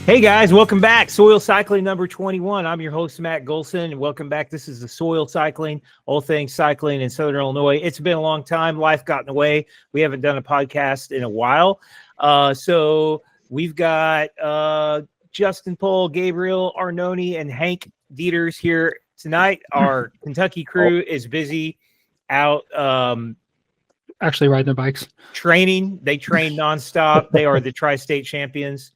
Hey guys, welcome back. Soil Cycling number 21. I'm your host, Matt Golson, and welcome back. This is the Soil Cycling, all things cycling in Southern Illinois. It's been a long time. Life got in the way. We haven't done a podcast in a while. So we've got Justin Pohl, Gabriel Arnone, and Hank Dieters here tonight. Our Kentucky crew is busy out actually riding their bikes. Training. They train nonstop. They are the tri-state champions.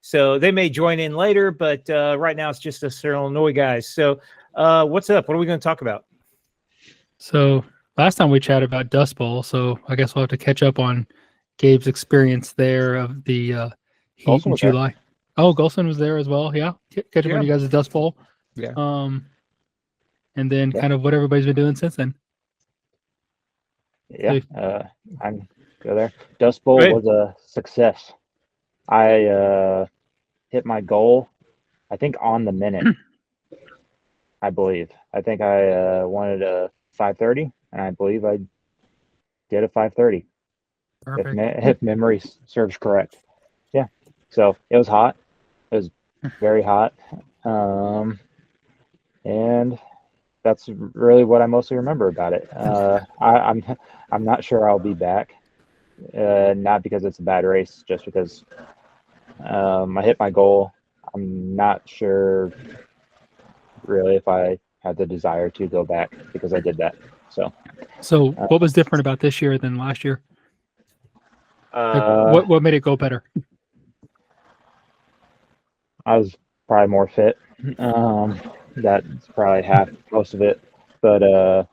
So they may join in later, but right now it's just us Illinois guys. So what's up? What are we going to talk about? So last time we chatted about Dust Bowl, so I guess we'll have to catch up on Gabe's experience there of the heat in July. There. Oh, Golson was there as well. Yeah, catch up on you guys' Dust Bowl. Yeah. And then kind of what everybody's been doing since then. Yeah, I'm go there. Dust Bowl was a success. I hit my goal, I think, on the minute. I believe. I think I wanted a 5:30, and I believe I did a 5:30. If memory serves correct. Yeah. So it was hot. It was very hot. And that's really what I mostly remember about it. I'm not sure I'll be back. Not because it's a bad race, just because I hit my goal. I'm not sure really if I had the desire to go back because I did that. So what was different about this year than last year? What made it go better? I was probably more fit. That's probably most of it. But I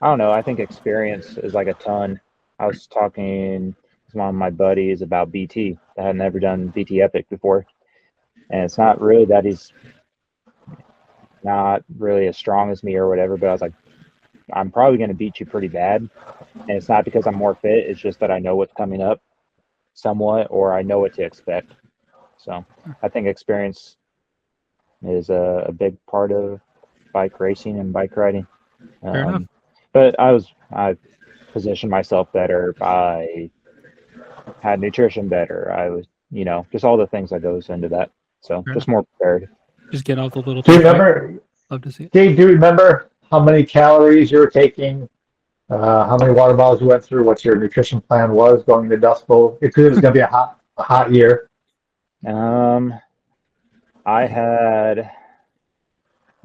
don't know. I think experience is like a ton. I was talking to one of my buddies about BT. I had never done BT Epic before. And it's not really that he's not really as strong as me or whatever, but I was like, I'm probably going to beat you pretty bad. And it's not because I'm more fit. It's just that I know what's coming up somewhat, or I know what to expect. So I think experience is a big part of bike racing and bike riding. Fair enough. But I positioned myself better. I had nutrition better. I was, just all the things that goes into that. So just more prepared. Just get off the little. Do you remember? Love to see it. Dave, do you remember how many calories you were taking? How many water bottles you went through? What your nutrition plan was going to Dust Bowl? Because it was going to be a hot year.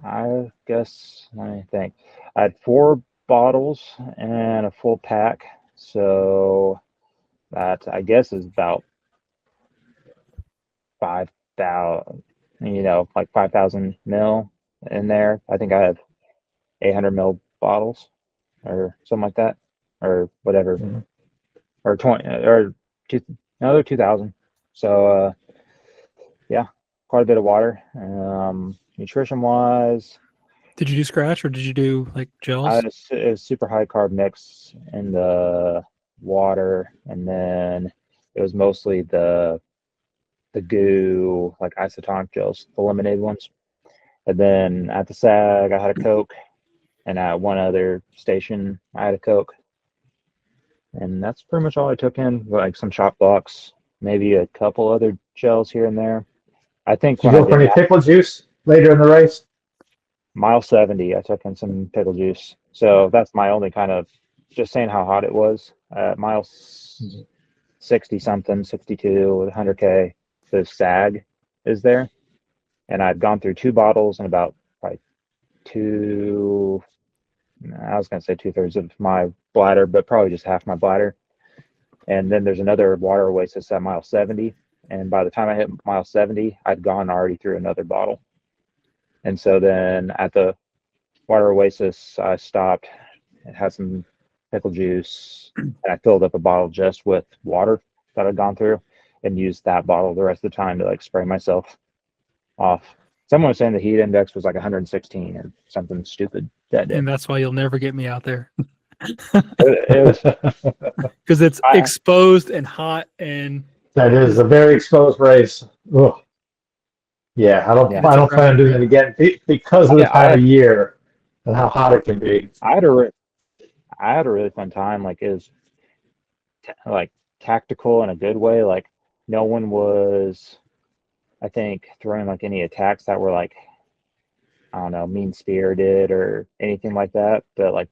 I guess, let me think. I had 4 bottles and a full pack. So that, I guess, is about 5,000, like 5,000 mil in there. I think I have 800 mil bottles or something like that, or whatever, or 20, or another 2,000. So, yeah, quite a bit of water. Nutrition wise, did you do scratch or did you do like gels? It was super high carb mix in the water, and then it was mostly the goo, like isotonic gels, the lemonade ones. And then at the SAG, I had a Coke, and at one other station, I had a Coke. And that's pretty much all I took in, like some shot blocks, maybe a couple other gels here and there. I think. Did you go for any pickle juice later in the race? Mile 70, I took in some pickle juice. So that's my only kind of, just saying how hot it was. Mile 60 something, 62 with 100K, the SAG is there. And I'd gone through 2 bottles and about like 2, I was going to say 2/3 of my bladder, but probably just half my bladder. And then there's another water oasis at mile 70. And by the time I hit mile 70, I'd gone already through another bottle. And so then at the water oasis, I stopped and had some pickle juice. And I filled up a bottle just with water that I'd gone through and used that bottle the rest of the time to like spray myself off. Someone was saying the heat index was like 116 or something stupid that day. And that's why you'll never get me out there. It was because it's exposed and hot, and that is a very exposed race. Ugh. Yeah, I don't plan on doing it again because of the time of year and how hot it can be. I had a really fun time. Like, it was like tactical in a good way. Like, no one was I think, throwing like any attacks that were like, I don't know, mean-spirited or anything like that. But like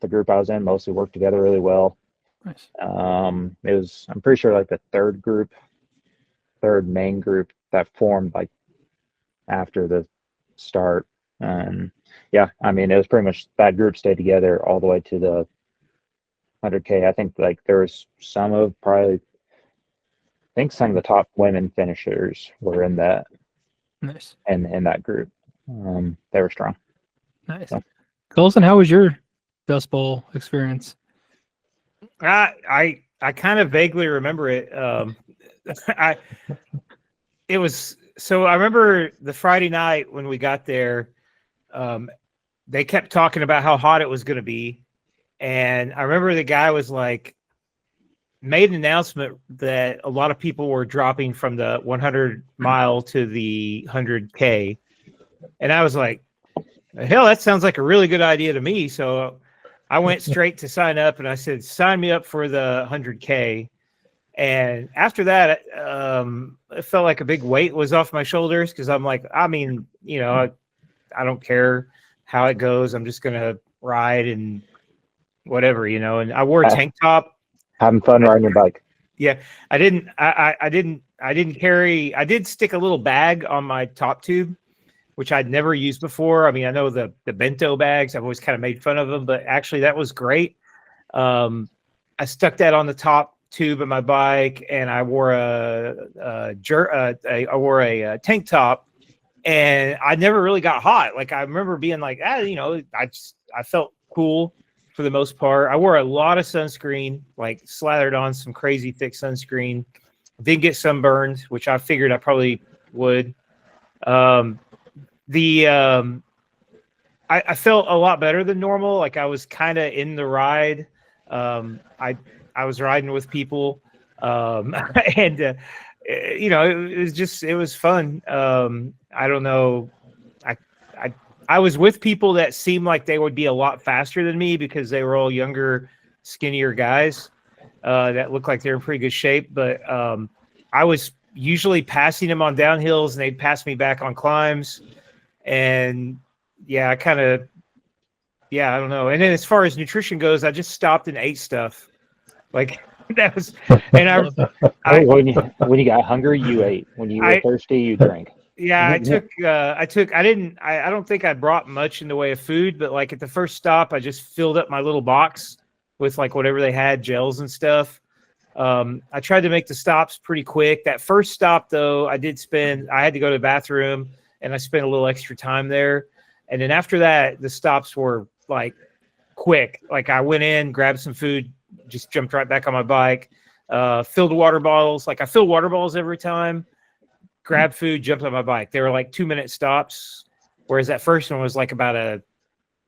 the group I was in mostly worked together really well. Nice. It was, I'm pretty sure, like the third main group that formed like after the start. Yeah, I mean, it was pretty much that group stayed together all the way to the 100K. I think like there was some of the top women finishers were in that. Nice. And in that group, they were strong. Nice. So. Colson, how was your Dust Bowl experience? I kind of vaguely remember it. I remember the Friday night when we got there. They kept talking about how hot it was going to be, and I remember the guy was like, made an announcement that a lot of people were dropping from the 100 mile to the 100K, and I was like, hell, that sounds like a really good idea to me. So I went straight to sign up, and I said, sign me up for the 100K. And after that, it felt like a big weight was off my shoulders, because I'm like, I mean, you know, I don't care how it goes. I'm just going to ride and whatever, you know. And I wore a tank top. Having fun riding your bike. Yeah, I didn't carry. I did stick a little bag on my top tube, which I'd never used before. I mean, I know the bento bags, I've always kind of made fun of them, but actually that was great. I stuck that on the top tube of my bike, and I wore a tank top, and I never really got hot. Like, I remember being like, you know, I felt cool for the most part. I wore a lot of sunscreen, like slathered on some crazy thick sunscreen. Didn't get sunburned, which I figured I probably would. I felt a lot better than normal. Like, I was kind of in the ride. I was riding with people, and you know, it was fun. I don't know. I was with people that seemed like they would be a lot faster than me, because they were all younger, skinnier guys that looked like they're in pretty good shape. But I was usually passing them on downhills, and they'd pass me back on climbs. And yeah, I don't know. And then as far as nutrition goes, I just stopped and ate stuff. Like, that was, and when you got hungry, you ate. When you were thirsty, you drank. Yeah, I don't think I brought much in the way of food, but like at the first stop, I just filled up my little box with like whatever they had, gels and stuff. I tried to make the stops pretty quick. That first stop, though, I had to go to the bathroom, and I spent a little extra time there. And then after that, the stops were like quick. Like, I went in, grabbed some food, just jumped right back on my bike, filled water bottles. Like, I fill water bottles every time, grab food, jumped on my bike. They were like 2-minute stops, whereas that first one was like about a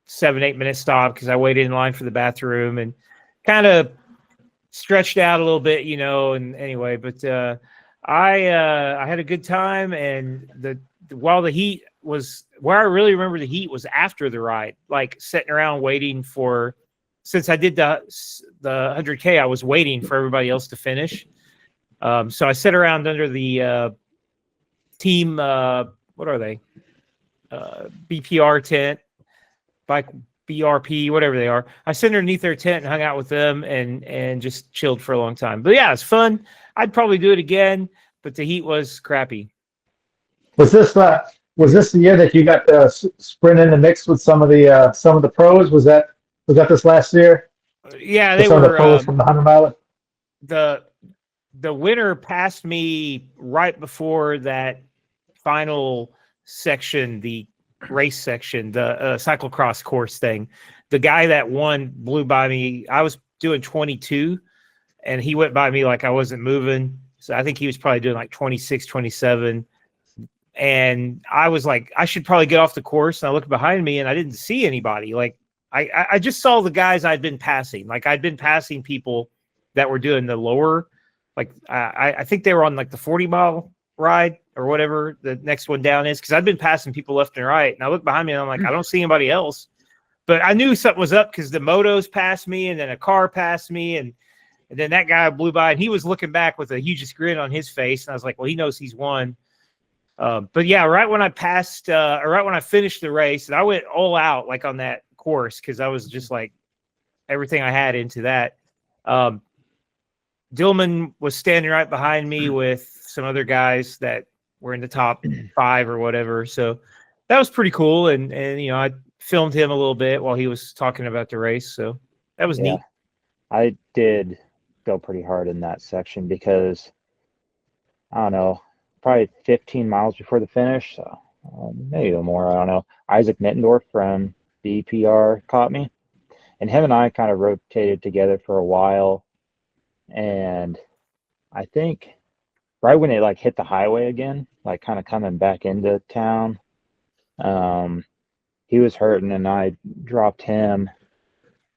7-8 minute stop, because I waited in line for the bathroom and kind of stretched out a little bit, you know. And anyway, but I had a good time. And while the heat was, where I really remember the heat was after the ride, like sitting around waiting for, since I did the 100K, I was waiting for everybody else to finish. So I sat around under the team, what are they? BPR tent, bike BRP, whatever they are. I sat underneath their tent and hung out with them and just chilled for a long time. But yeah, it's fun. I'd probably do it again, but the heat was crappy. Was this the year that you got to sprint in the mix with some of the pros? Was that this last year? Yeah, they some were of the pros from the 100 mile. The winner passed me right before that final section, the race section, the cyclocross course thing. The guy that won blew by me. I was doing 22, and he went by me like I wasn't moving. So I think he was probably doing like 26, 27. And I was like, I should probably get off the course. And I looked behind me, and I didn't see anybody. Like, I just saw the guys I'd been passing. Like, I'd been passing people that were doing the lower, like, I think they were on like the 40-mile ride or whatever the next one down is, because I'd been passing people left and right. And I looked behind me, and I'm like, I don't see anybody else. But I knew something was up, because the motos passed me, and then a car passed me, and then that guy blew by, and he was looking back with the hugest grin on his face. And I was like, well, he knows he's won. But yeah, right when I passed, or right when I finished the race, and I went all out like on that course because I was just like everything I had into that. Dillman was standing right behind me with some other guys that were in the top 5 or whatever. So that was pretty cool. And I filmed him a little bit while he was talking about the race. So that was neat. I did go pretty hard in that section because I don't know, probably 15 miles before the finish, so maybe a little more. I don't know. Isaac Mittendorf from BPR caught me, and him and I kind of rotated together for a while. And I think right when it like hit the highway again, like kind of coming back into town, he was hurting, and I dropped him.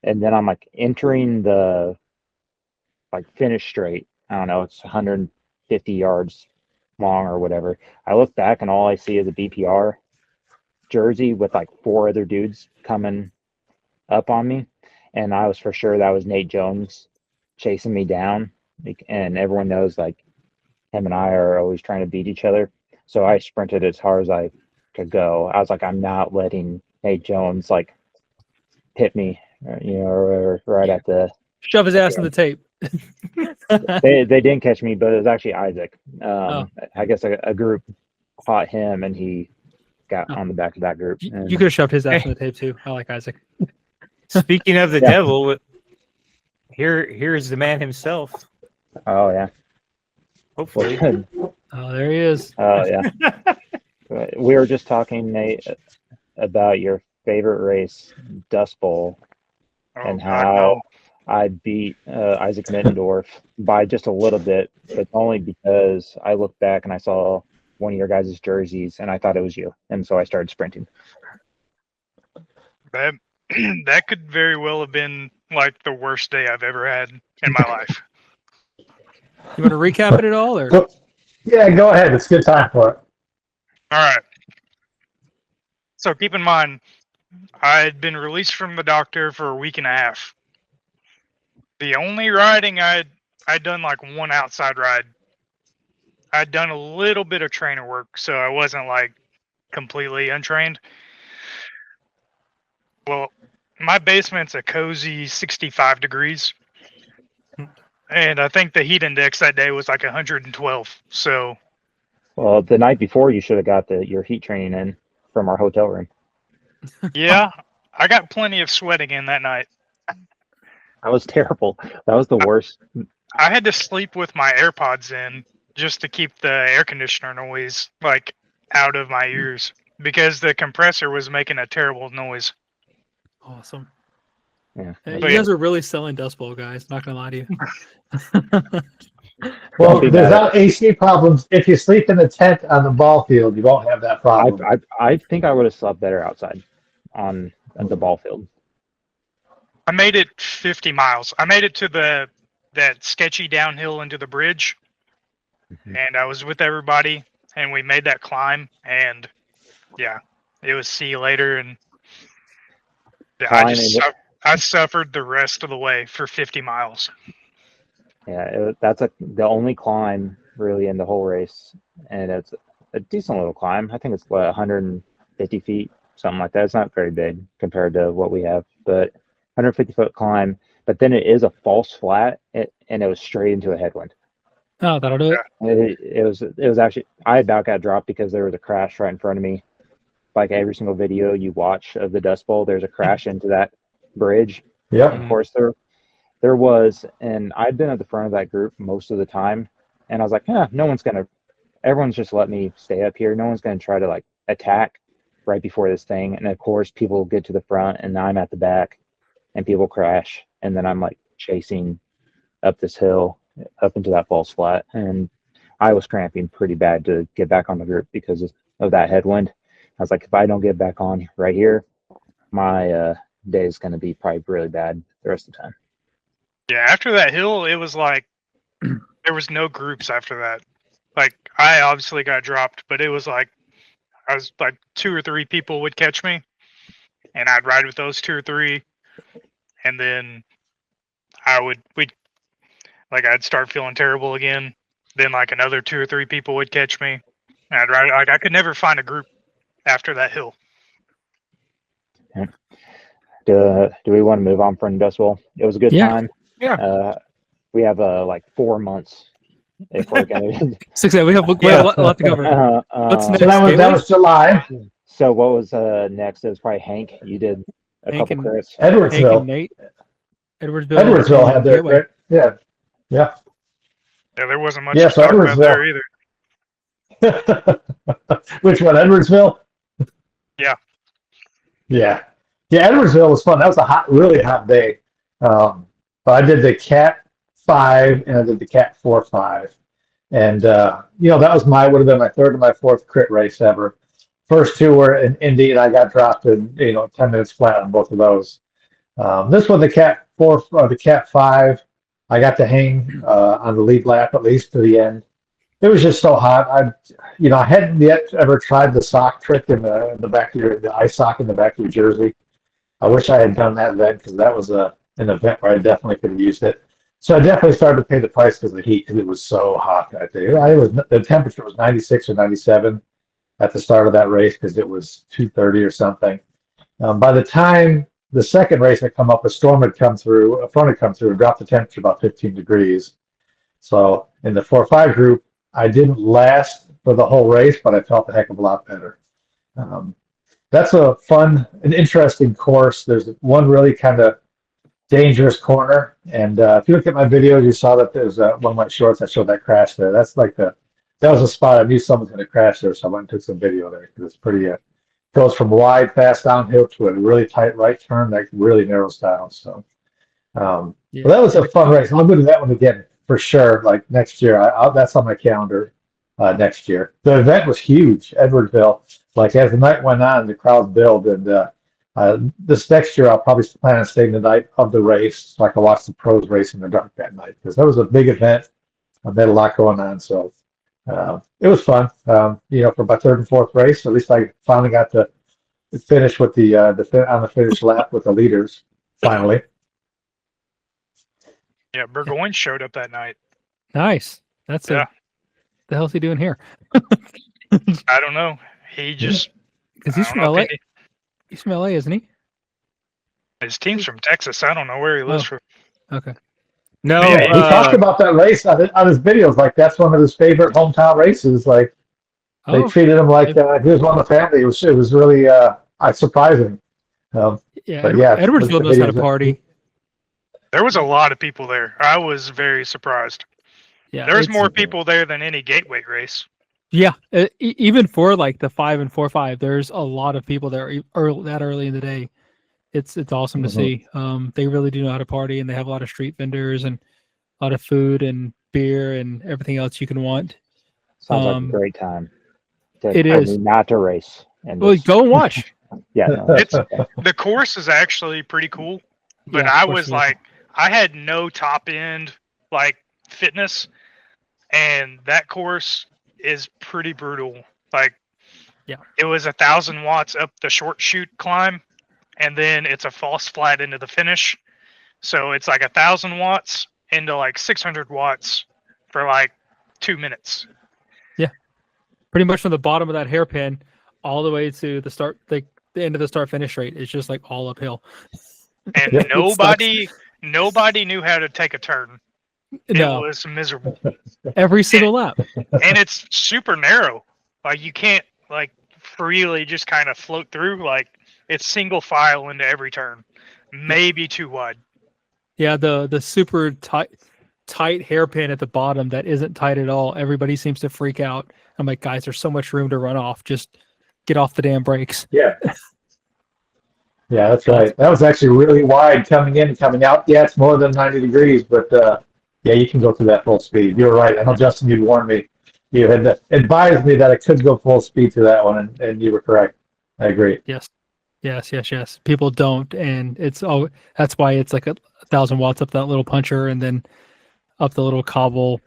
And then I'm like entering the like finish straight. I don't know, it's 150 yards long or whatever. I look back and all I see is a BPR jersey with like 4 other dudes coming up on me, and I was for sure that was Nate Jones chasing me down. And everyone knows like him and I are always trying to beat each other, so I sprinted as hard as I could go. I was like, I'm not letting Nate Jones like hit me, or right at the Shove his ass in the tape. they didn't catch me, but it was actually Isaac. I guess a group caught him, and he got on the back of that group. You could have shoved his ass in the tape too. I like Isaac. Speaking of the devil, here's the man himself. Oh yeah, Hopefully. Oh, there he is. Oh yeah. We were just talking, Nate, about your favorite race, Dust Bowl, and how I beat Isaac Mittendorf by just a little bit, but only because I looked back and I saw one of your guys' jerseys and I thought it was you, and so I started sprinting. That could very well have been like the worst day I've ever had in my life. You want to recap it at all, or? Yeah, go ahead. It's a good time for it. All right. So keep in mind, I had been released from the doctor for a week and a half. The only riding I'd done like one outside ride. I'd done a little bit of trainer work, so I wasn't like completely untrained. Well, my basement's a cozy 65 degrees. And I think the heat index that day was like 112. So, well, the night before you should have got your heat training in from our hotel room. yeah, I got plenty of sweating in that night. That was terrible. That was the worst. I had to sleep with my AirPods in just to keep the air conditioner noise like out of my ears because the compressor was making a terrible noise. Awesome. Yeah. You guys are really selling Dust Bowl, guys. Not gonna lie to you. Well, there's not AC problems. If you sleep in the tent on the ball field, you won't have that problem. I think I would have slept better outside on the ball field. I made it 50 miles. I made it to that sketchy downhill into the bridge, and I was with everybody, and we made that climb, and yeah, it was see you later, and I suffered the rest of the way for 50 miles. Yeah, that's the only climb really in the whole race, and it's a decent little climb. I think it's 150 feet, something like that. It's not very big compared to what we have, but 150-foot climb. But then it is a false flat, and it was straight into a headwind. Oh, that'll do it. It was actually, I about got dropped because there was a crash right in front of me. Like every single video you watch of the Dust Bowl, there's a crash into that bridge. Yep. Of course there was, and I'd been at the front of that group most of the time, and I was like, everyone's just let me stay up here. No one's gonna try to like attack right before this thing. And of course people get to the front and I'm at the back and people crash, and then I'm like chasing up this hill up into that false flat, and I was cramping pretty bad to get back on the group because of that headwind. I was like, if I don't get back on right here, my day is going to be probably really bad the rest of the time. Yeah, after that hill, it was like there was no groups after that. Like I obviously got dropped, but it was like I was like 2 or 3 people would catch me, and I'd ride with those 2 or 3, and then I'd start feeling terrible again. Then like another 2 or 3 people would catch me, I could never find a group after that hill. Do we want to move on from Dustbowl? It was a good Yeah. time. Yeah. We have like 4 months if we're gonna. 6 we have a lot to cover. What's So next? that was July. So what was next? It was probably Hank. You did a Hank couple and- crits. Hank Edwardsville. and Nate. Edwardsville Edwardsville had their Gateway. crit. Yeah. Yeah, there wasn't much Yeah, to so talk about Edwardsville. there either. Which one, Edwardsville? Yeah. Yeah. Yeah, Edwardsville was fun. That was a really hot day. But I did the Cat 5 and I did the Cat 4-5. And, that would have been my third and my fourth crit race ever. First two were in Indy and I got dropped in, 10 minutes flat on both of those. This one, the Cat 4, the Cat 5, I got to hang on the lead lap at least to the end. It was just so hot. I hadn't yet ever tried the sock trick in the back of the ice sock in the back of your jersey. I wish I had done that event because that was an event where I definitely could have used it. So I definitely started to pay the price because of the heat because it was so hot that day. The temperature was 96 or 97 at the start of that race because it was 2:30 or something. By the time the second race had come up, a front had come through and dropped the temperature about 15 degrees. So in the 4-5 group, I didn't last for the whole race, but I felt a heck of a lot better. That's a fun and interesting course. There's one really kind of dangerous corner, and if you look at my videos, you saw that there's one of my shorts that showed that crash there. That was a spot I knew someone was going to crash there, so I went and took some video there because it's pretty. Goes from wide, fast downhill to a really tight right turn that really narrows down. So, but that was a fun race. I'm going to do that one again for sure. Like next year, that's on my calendar. Next year, the event was huge. Edwardsville. Like as the night went on, the crowd built, and this next year I'll probably plan on staying the night of the race so I can watch the pros race in the dark that night because that was a big event. I had a lot going on, so. It was fun. For my third and fourth race, at least I finally got to finish with on the finish lap with the leaders. Finally. Yeah, Burgoyne showed up that night. Nice. That's Yeah. the hell's he doing here? I don't know. He just Because he's I from don't know LA. if he- He's from LA, isn't he? his team's from Texas. I don't know where he lives from. Okay. No, Yeah, He talked about that race on his videos. Like that's one of his favorite hometown races. Like they treated him like he was one of the family. It was really surprising. Yeah. But yeah, Edwardsville knows how to party. There was a lot of people there. I was very surprised. Yeah. There was it's- more people there than any gateway race. Yeah. Even for like the 5 and 4-5, there's a lot of people there that early in the day. It's awesome to see. They really do know how to party, and they have a lot of street vendors and a lot of food and beer and everything else you can want. Sounds like a great time. It is. Not to race. And Well, go and watch. yeah. No, It's the course is actually pretty cool, but Yeah, I of course was it is. like, I had no top end like fitness, and that course is pretty brutal. Like, Yeah. it was 1,000 watts up the short chute climb, and then it's a false flat into the finish. So it's like 1,000 watts into like 600 watts for like 2 minutes. Pretty much from the bottom of that hairpin all the way to the start, like the end of the start finish rate. It's just like all uphill. And Yeah, it nobody knew how to take a turn. It No, was miserable. every single lap. And it's super narrow. Like you can't like freely just kind of float through. Like it's single file into every turn, maybe too wide. Yeah, the super tight hairpin at the bottom that isn't tight at all. Everybody seems to freak out. I'm like, guys, there's so much room to run off. Just get off the damn brakes. Yeah. Yeah, that's right. That was actually really wide coming in and coming out. Yeah, it's more than 90 degrees, but yeah, you can go through that full speed. You're right. I know, Justin, you'd warned me. You had advised me that I could go full speed to that one, and you were correct. I agree. Yes. People don't, and that's why it's like 1,000 watts up that little puncher, and then up the little cobble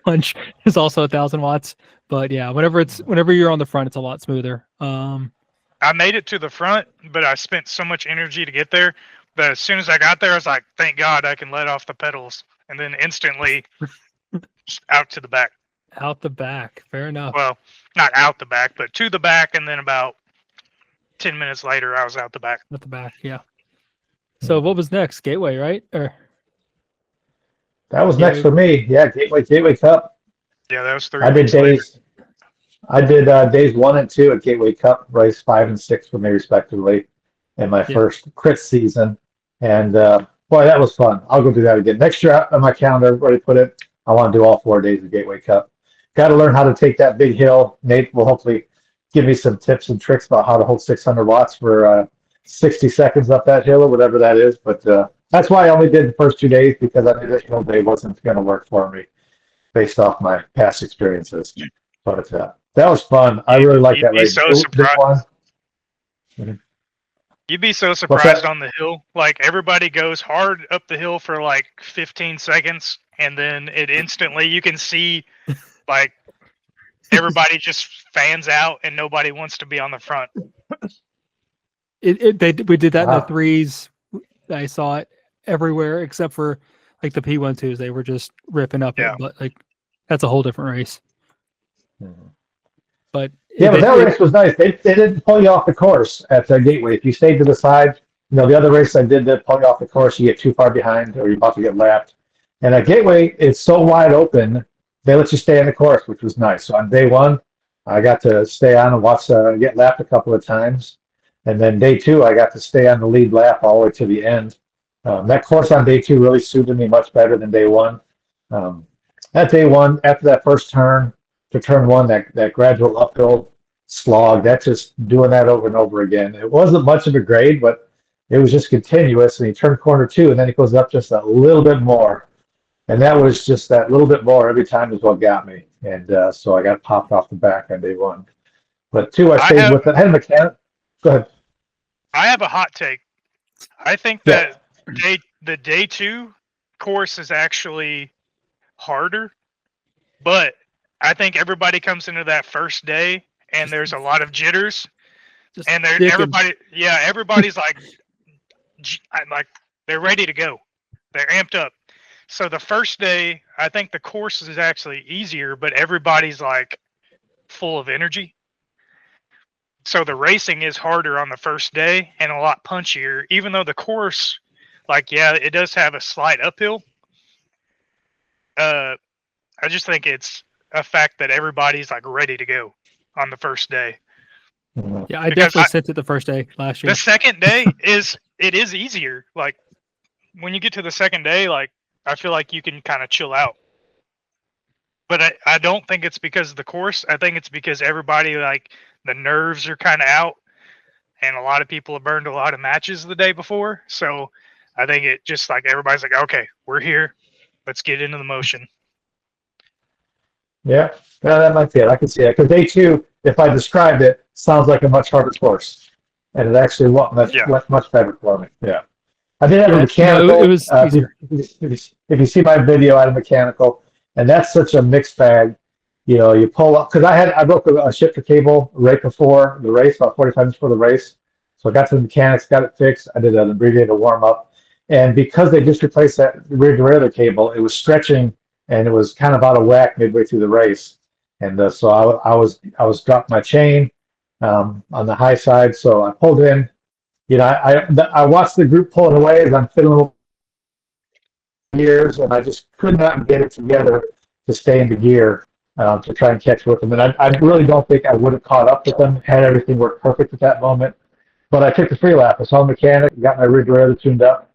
punch is also 1,000 watts. But yeah, whenever you're on the front, it's a lot smoother. I made it to the front, but I spent so much energy to get there that as soon as I got there, I was like, thank God I can let off the pedals. And then instantly out to the back. Out the back. Fair enough. Well, not out the back, but to the back, and then about 10 minutes later, I was out the back. Out the back, yeah. So what was next? Gateway, right? Or That was next for me. Yeah, Gateway Cup. Yeah, that was 3 I did weeks later. days 1 and 2 at Gateway Cup, race 5 and 6 for me respectively, in my first crit season. And boy, that was fun. I'll go do that again next year. On my calendar, where to put it, I want to do all 4 days of Gateway Cup. Got to learn how to take that big hill. Nate will hopefully give me some tips and tricks about how to hold 600 watts for 60 seconds up that hill or whatever that is. But that's why I only did the first 2 days, because I knew that hill day wasn't going to work for me based off my past experiences. But that was fun. I really like that race. So surprised. You'd be so surprised on the hill. Like, everybody goes hard up the hill for like 15 seconds, and then it instantly, you can see, like, everybody just fans out and nobody wants to be on the front. we did that in the threes. I saw it everywhere except for like the P12s. They were just ripping up it, but like that's a whole different race. But but that race was nice. They didn't pull you off the course at the Gateway. If you stayed to the side, the other race I did that pull you off the course, you get too far behind or you're about to get lapped. And at Gateway, it's so wide open, they let you stay on the course, which was nice. So on day 1, I got to stay on and watch get lapped a couple of times. And then day 2, I got to stay on the lead lap all the way to the end. That course on day 2 really suited me much better than day 1. At day 1, after that first turn, to turn 1, that gradual uphill slog, that's just doing that over and over again. It wasn't much of a grade, but it was just continuous. And you turn corner 2, and then it goes up just a little bit more. And that was just that little bit more every time is what got me. And so I got popped off the back on day 1. But 2, I stayed with it. I had a mechanic. Go ahead. I have a hot take. I think that the day 2 course is actually harder, but I think everybody comes into that first day and there's a lot of jitters, and everybody's like they're ready to go. They're amped up. So the first day, I think the course is actually easier, but everybody's like full of energy. So the racing is harder on the first day and a lot punchier, even though the course, it does have a slight uphill. I just think it's a fact that everybody's like ready to go on the first day. Yeah, I definitely sent it the first day last year. The second day is easier. Like, when you get to the second day, like, I feel like you can kind of chill out. But I don't think it's because of the course. I think it's because everybody, like, the nerves are kind of out, and a lot of people have burned a lot of matches the day before. So I think it just like everybody's like, okay, we're here. Let's get into the motion. Yeah, that might be it. I can see that. Because day 2, if I described it, sounds like a much harder course. And it actually went much better for me. Yeah. I did have a mechanical. It was easier. If you see my video, I had a mechanical. And that's such a mixed bag. You pull up, because I broke a shifter cable right before the race, about 45 minutes before the race. So I got to the mechanics, got it fixed. I did an abbreviated warm up, and because they just replaced that rear derailleur cable, it was stretching and it was kind of out of whack midway through the race. And so I was dropping my chain on the high side. So I pulled in. I watched the group pulling away as I'm fiddling gears, and I just could not get it together to stay in the gear. To try and catch with them. And I really don't think I would have caught up with them had everything worked perfect at that moment. But I took the free lap. I saw the mechanic, got my rear derailleur tuned up,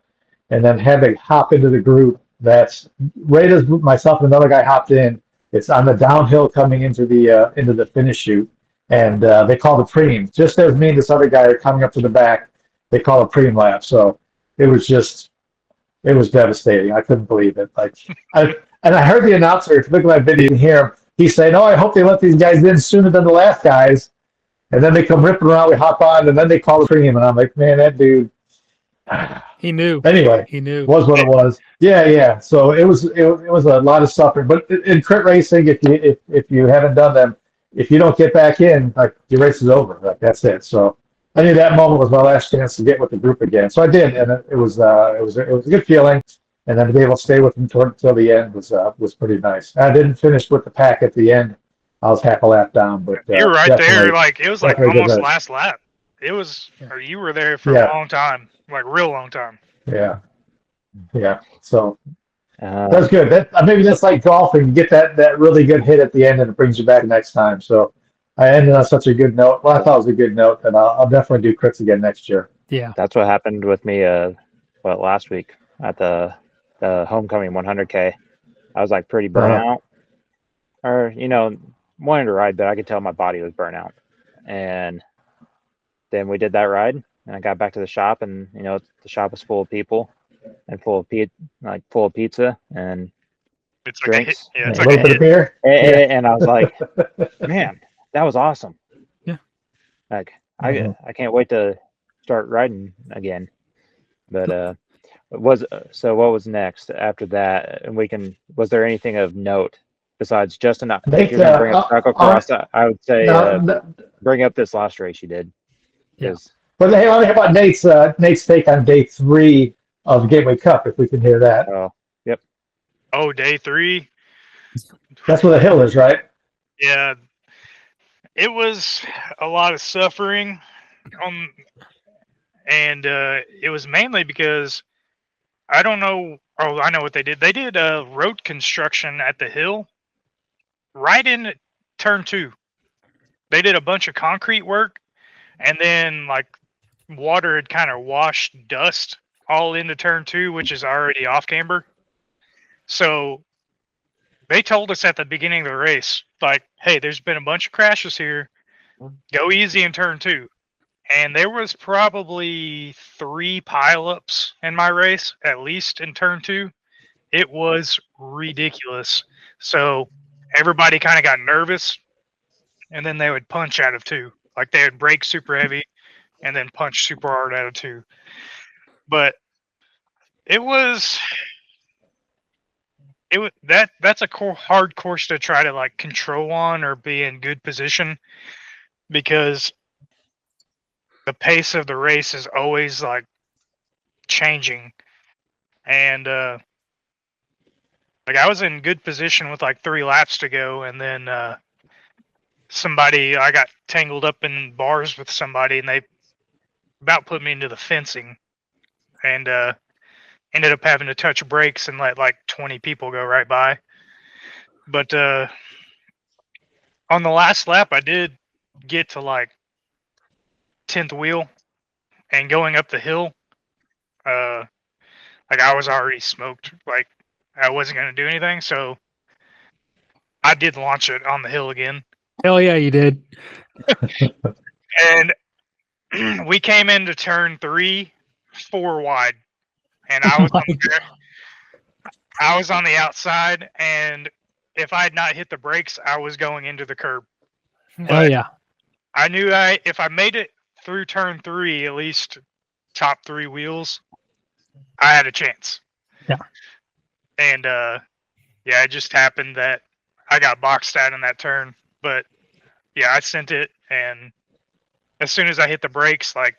and then had to hop into the group. That's right as myself and another guy hopped in. It's on the downhill coming into the finish chute, and they call the preem. Just as me and this other guy are coming up to the back, they call a preem lap. So it was devastating. I couldn't believe it. And I heard the announcer, if you look at my video, you can hear him. He's saying, "Oh, I hope they let these guys in sooner than the last guys." And then they come ripping around, we hop on, and then they call the premium. And I'm like, man, that dude. He knew. Anyway, he knew. Was what it was. Yeah. So it was a lot of suffering. But in crit racing, if you haven't done them, if you don't get back in, like, your race is over. Like, that's it. So I knew that moment was my last chance to get with the group again. So I did, and it was a good feeling. and then to be able to stay with them until the end was pretty nice. I didn't finish with the pack at the end. I was half a lap down, but You were right there. Like, it was like definitely almost good. last lap. It was, or you were there for Yeah. a long time, like real long time. Yeah. So Uh, that's good. Maybe that's like golfing. You get that really good hit at the end, and it brings you back next time. So I ended on such a good note. Well, I thought it was a good note, and I'll definitely do crits again next year. Yeah. That's what happened with me. Last week at the homecoming 100K, I was like pretty burnt out, or wanted to ride, but I could tell my body was burnt out. And then we did that ride, and I got back to the shop, and the shop was full of people and full of pizza and It's like drinks. a hit. Yeah, it's A like little a bit of hit. beer. And I was like, man, that was awesome. Yeah. Like I can't wait to start riding again. But what was next after that? And was there anything of note besides Justin? If you're gonna bring up cyclocross, I would say bring up this last race you did. Yeah. But hey, how about Nate's take on day 3 of Gateway Cup? If we can hear that. Oh, yep. Oh, day 3. That's where the hill is, right? Yeah, it was a lot of suffering, and it was mainly because I don't know. Oh, I know what they did. They did road construction at the hill, right in turn 2. They did a bunch of concrete work, and then like water had kind of washed dust all into turn 2, which is already off camber. So they told us at the beginning of the race, like, hey, there's been a bunch of crashes here. Go easy in turn 2. And there was probably 3 pileups in my race, at least in turn 2. It was ridiculous. So everybody kind of got nervous, and then they would punch out of 2. Like, they would brake super heavy and then punch super hard out of 2. But that's a hard course to try to like control on or be in good position, because the pace of the race is always like changing. And like I was in good position with like 3 laps to go, and then I got tangled up in bars with somebody, and they about put me into the fencing, and ended up having to touch brakes and let like 20 people go right by. But on the last lap, I did get to like 10th wheel, and going up the hill, like I was already smoked. Like I wasn't going to do anything, so I did launch it on the hill again. Hell yeah, you did. And we came into turn 3 4 wide, and I was on the outside, and if I had not hit the brakes, I was going into the curb. Oh yeah. I knew if I made it through turn 3, at least top 3 wheels, I had a chance. Yeah. And it just happened that I got boxed out in that turn. But yeah, I sent it, and as soon as I hit the brakes, like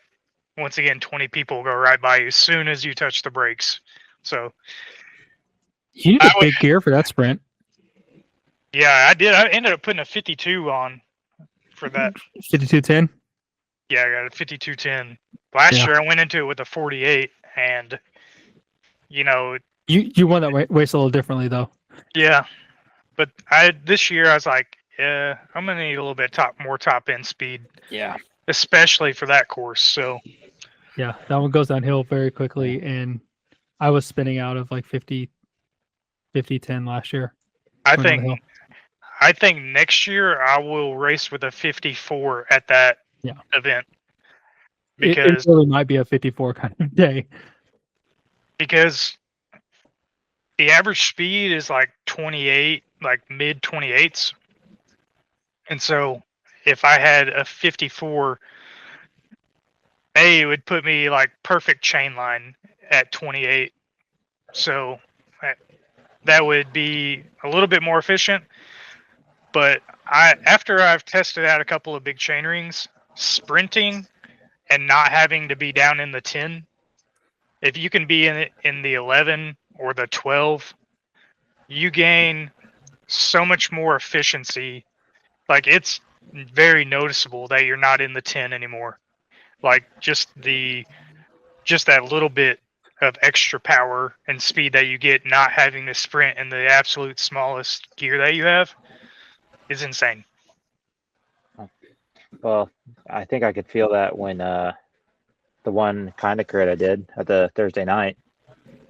once again, 20 people go right by you as soon as you touch the brakes. So you need a big gear for that sprint. Yeah, I did. I ended up putting a 52 on for that. 5210? Yeah, I got a 5210. Last year I went into it with a 48, and you won that race a little differently though. Yeah, but this year I was like, yeah, I'm gonna need a little bit more top end speed. Yeah, especially for that course. So yeah, that one goes downhill very quickly, and I was spinning out of like 50-10 last year. I think next year I will race with a 54 at that event. Because it really might be a 54 kind of day. Because the average speed is like 28, like mid 28s. And so if I had a 54, it would put me like perfect chain line at 28. So that would be a little bit more efficient. But after I've tested out a couple of big chain rings, sprinting and not having to be down in the 10, if you can be in the 11 or the 12, you gain so much more efficiency. Like, it's very noticeable that you're not in the 10 anymore. Like, just that little bit of extra power and speed that you get not having to sprint in the absolute smallest gear that you have is insane. Well, I think I could feel that when the one kind of crit I did at the Thursday night,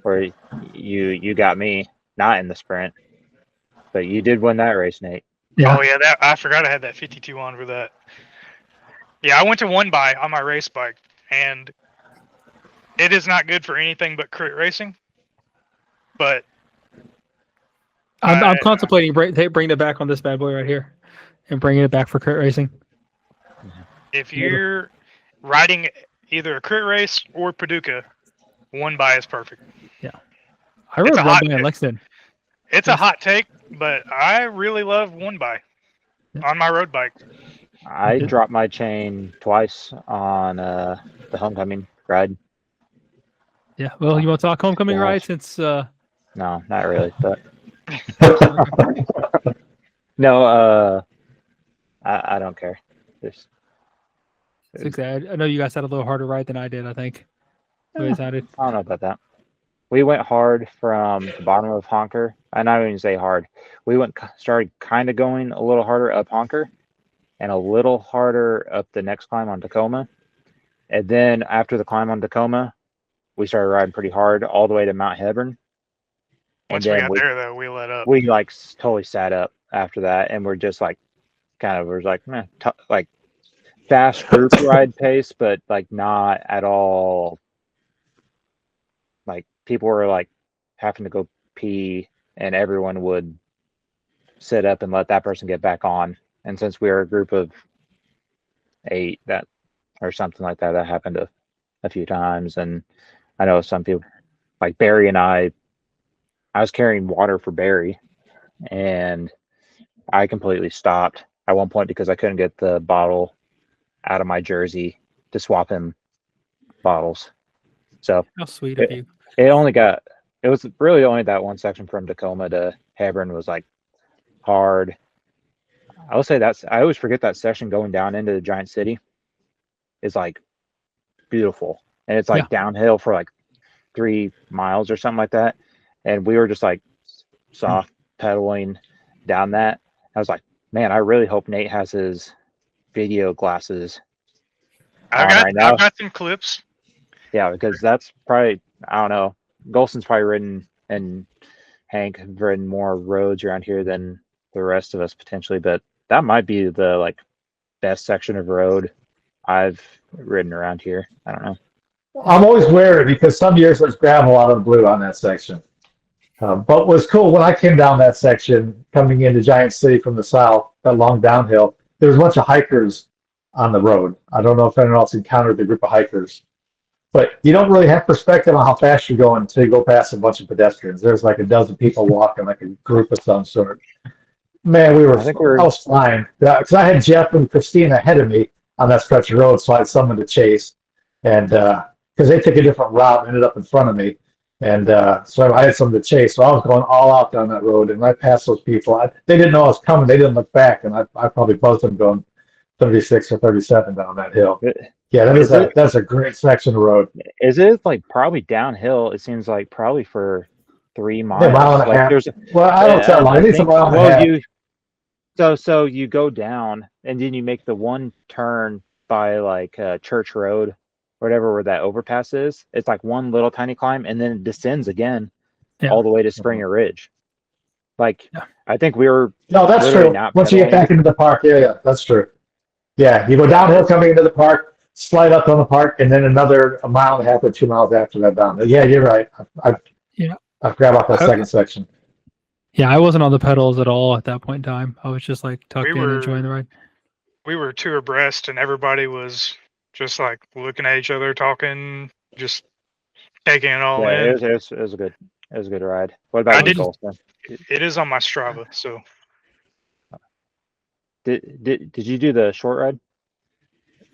where you got me not in the sprint, but you did win that race, Nate. Yeah. Oh yeah, that I forgot I had that 52 on for that. Yeah, I went to one by on my race bike, and it is not good for anything but crit racing. But I'm contemplating bringing it back on this bad boy right here, and bringing it back for crit racing. if you're riding either a crit race or Paducah, one by is perfect. I rode It's a one hot by in pick. Lexington. It's a hot take, but I really love one by on my road bike. I dropped my chain twice on the homecoming ride. Yeah. Well, you want to talk homecoming Gosh. ride since No, not really, but no, I don't care. Just, I know you guys had a little harder ride than I did, I think. The way it sounded. I don't know about that. We went hard from the bottom of Honker. I not even say hard. We started kind of going a little harder up Honker, and a little harder up the next climb on Tacoma. And then after the climb on Tacoma, we started riding pretty hard all the way to Mount Hebron. Once we got there, though, we let up. We like totally sat up after that, and we're just like, we're like, meh, like fast group ride pace, but like not at all. Like people were like having to go pee, and everyone would sit up and let that person get back on. And since we were a group of 8, that or something like that, that happened a few times. And I know some people, like Barry and I was carrying water for Barry, and I completely stopped at one point because I couldn't get the bottle out of my jersey to swap him bottles. So How sweet of you. it was really only that one section from Tacoma to Hebron was like hard. I will say I always forget that section going down into the giant city is like beautiful, and it's like downhill for like 3 miles or something like that. And we were just like soft pedaling down that. I was like, man, I really hope Nate has his video glasses. I've got some clips. Yeah, because that's probably, I don't know, Golson's probably ridden, and Hank have ridden more roads around here than the rest of us potentially, but that might be the like best section of road I've ridden around here. I don't know. I'm always wary because some years there's gravel out of the blue on that section. But what's cool, when I came down that section, coming into Giant City from the south, that long downhill, there was a bunch of hikers on the road. I don't know if anyone else encountered the group of hikers. But you don't really have perspective on how fast you're going until you go past a bunch of pedestrians. There's like a dozen people walking, like a group of some sort. Man, I was flying. Because I had Jeff and Christine ahead of me on that stretch of road, so I had someone to chase. And because they took a different route and ended up in front of me. And so I had someone to chase. So I was going all out down that road. And right past those people, they didn't know I was coming. They didn't look back. And I probably buzzed them going 36 or 37 down that hill. Yeah, that's a great section of road. Is it like probably downhill? It seems like probably for 3 miles. Yeah, mile and a half. Well, I don't tell long. I think it's a mile and a half. So you go down, and then you make the one turn by like Church Road, whatever, where that overpass is. It's like one little tiny climb, and then it descends again all the way to Springer Ridge. Like I think we were. No, that's true. Once you get back into the park, yeah, that's true. Yeah, you go downhill coming into the park, slide up on the park, and then another 1.5 miles or 2 miles after that down. Yeah, you're right. I forgot about that second section. Yeah, I wasn't on the pedals at all at that point in time. I was just like tucked in, enjoying the ride. We were 2 abreast, and everybody was just like looking at each other, talking, just taking it all in. It was a good ride. What about you, Golson? It is on my Strava, so. Did you do the short ride?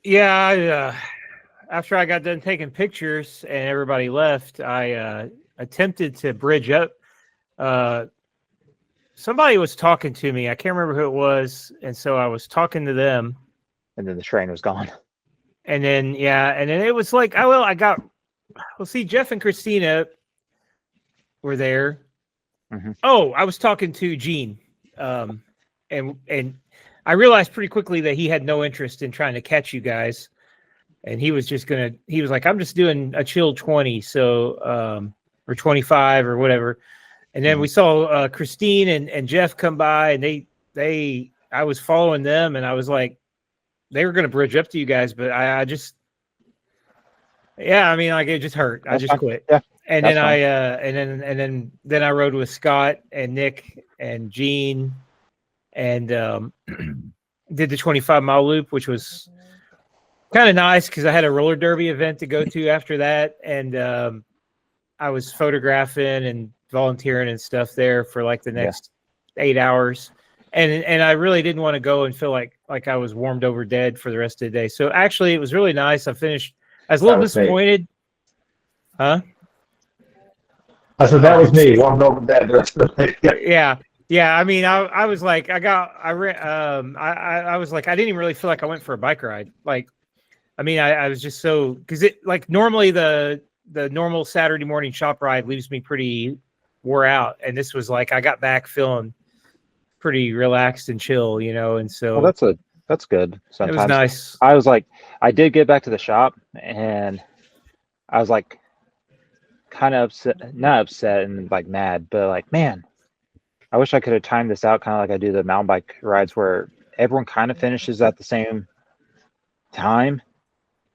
Yeah, after I got done taking pictures and everybody left, I attempted to bridge up. Somebody was talking to me. I can't remember who it was, and so I was talking to them. And then the train was gone. And then it was like, see, Jeff and Christina were there. Mm-hmm. Oh, I was talking to Gene, and I realized pretty quickly that he had no interest in trying to catch you guys, and he was like, I'm just doing a chill 20, so or 25 or whatever. And then we saw Christine and Jeff come by, and I was following them, and I was like, they were going to bridge up to you guys, but I just, I mean, like, it just hurt. I just quit. Yeah. And then then I rode with Scott and Nick and Gene and did the 25-mile loop, which was kind of nice because I had a roller derby event to go to after that. And I was photographing and volunteering and stuff there for like the next 8 hours. And I really didn't want to go and feel like I was warmed over dead for the rest of the day. So actually it was really nice. I finished. I was a little disappointed. Huh? I said that was me, warmed over dead the rest of the day. Yeah. I mean, I was like, I was like, I didn't even really feel like I went for a bike ride. Like, I mean, I was just so, because it, like, normally the normal Saturday morning shop ride leaves me pretty wore out, and this was like I got back feeling pretty relaxed and chill, and so that's good. Sometimes it was nice. I was like, I did get back to the shop, and I was like, kind of upset, not upset and like mad, but like, man, I wish I could have timed this out kind of like I do the mountain bike rides where everyone kind of finishes at the same time,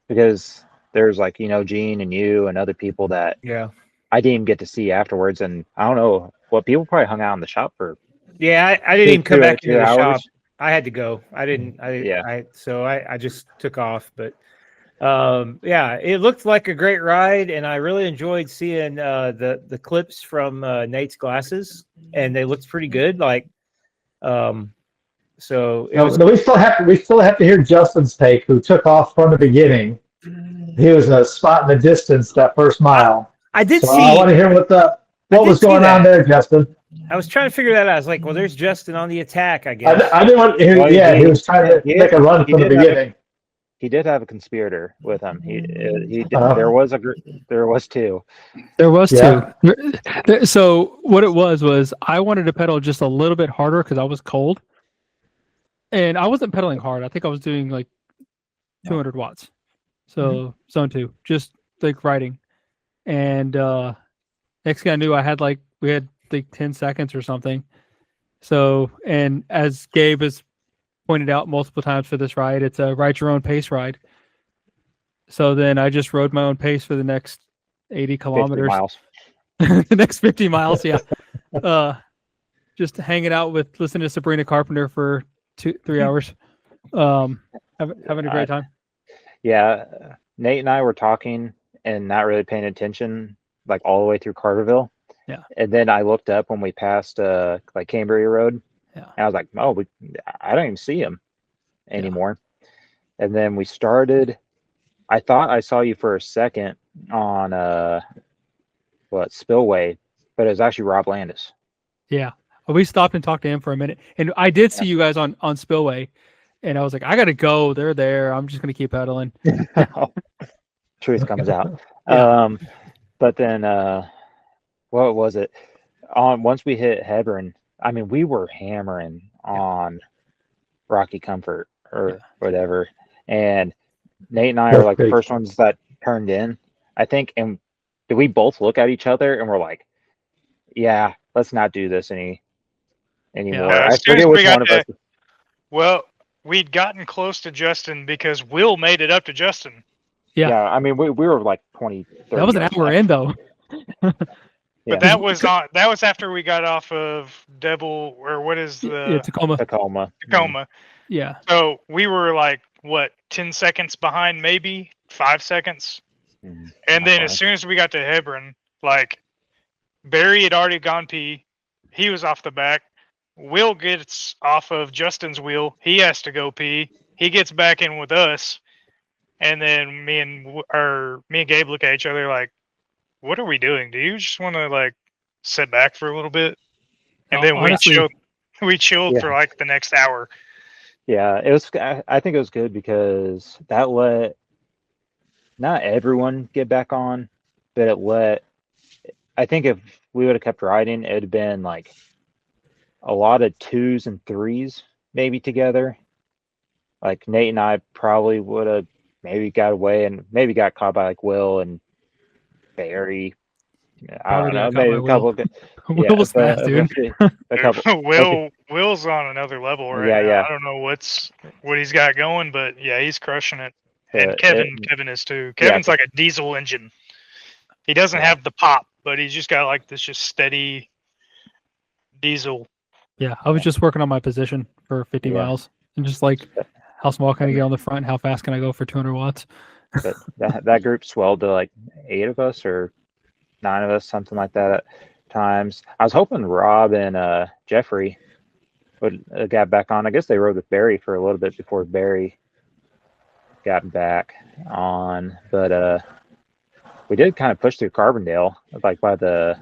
because there's like, Gene and you and other people that I didn't even get to see afterwards. And I don't know what people probably hung out in the shop for. Yeah. I didn't even come back into the hours. shop. I had to go. So I just took off, but it looked like a great ride, and I really enjoyed seeing the clips from Nate's glasses, and they looked pretty good. Like, so it was. We still have to hear Justin's take, who took off from the beginning. He was a spot in the distance that first mile. I did see. I want to hear what was going on there, Justin. I was trying to figure that out. I was like, well, there's Justin on the attack, I guess. I didn't want. He was trying to make a run from the beginning. He did have a conspirator with him. He did. There was two. There was two. So what it was I wanted to pedal just a little bit harder because I was cold, and I wasn't pedaling hard. I think I was doing like 200 watts. So zone 2, just like riding. And next thing I knew, we had like 10 seconds or something. So, and as Gabe has pointed out multiple times for this ride, it's a ride your own pace ride. So then I just rode my own pace for the next 80 kilometers. 50 miles. The next 50 miles, yeah. Just hanging out with listening to Sabrina Carpenter for 2-3 hours. Having a great time. Yeah, Nate and I were talking and not really paying attention, like all the way through Carterville. Yeah. And then I looked up when we passed like Cambria Road. Yeah. And I was like, oh, I don't even see him anymore. Yeah. And then we started. I thought I saw you for a second on Spillway, but it was actually Rob Landis. Yeah. We stopped and talked to him for a minute, and I did see you guys on Spillway. And I was like, I got to go. They're there. I'm just going to keep pedaling. Truth comes out. Yeah. But then, what was it? Once we hit Hebron, I mean, we were hammering on Rocky Comfort or whatever. And Nate and I are like the first ones that turned in, I think. And did we both look at each other and we're like, yeah, let's not do this anymore. Yeah, I forget which one of us. Well, we'd gotten close to Justin because Will made it up to Justin. Yeah. I mean, we were like 20, 30. That was an hour in, though. But that was after we got off of Devil, or what is the Tacoma. Yeah. So we were like, what, 10 seconds behind, maybe 5 seconds. Mm-hmm. And then as soon as we got to Hebron, like, Barry had already gone pee. He was off the back. Will gets off of Justin's wheel. He has to go pee. He gets back in with us, and then me and Gabe look at each other like, what are we doing? Do you just want to like sit back for a little bit? And No, then honestly- we chilled Yeah. for like the next hour. Yeah, it was. I think it was good because that let not everyone get back on, but it let. I think if we would have kept riding, it'd have been like a lot of 2s and 3s maybe together. Like Nate and I probably would have maybe got away and maybe got caught by like Will and Barry. I Probably don't know, got caught maybe by a couple of Will was fast, dude. a couple. Will's on another level right Yeah, now. yeah. I don't know what he's got going, but yeah, he's crushing it. And Uh, Kevin is too. yeah, Kevin's like a diesel engine. He doesn't Yeah. have the pop, but he's just got like this just steady diesel. Yeah, I was just working on my position for 50 Yeah. miles and just like how small can I get on the front? How fast can I go for 200 watts? But that group swelled to like 8 of us or 9 of us, something like that at times. I was hoping Rob and Jeffrey would got back on. I guess they rode with Barry for a little bit before Barry got back on, but we did kind of push through Carbondale, like by the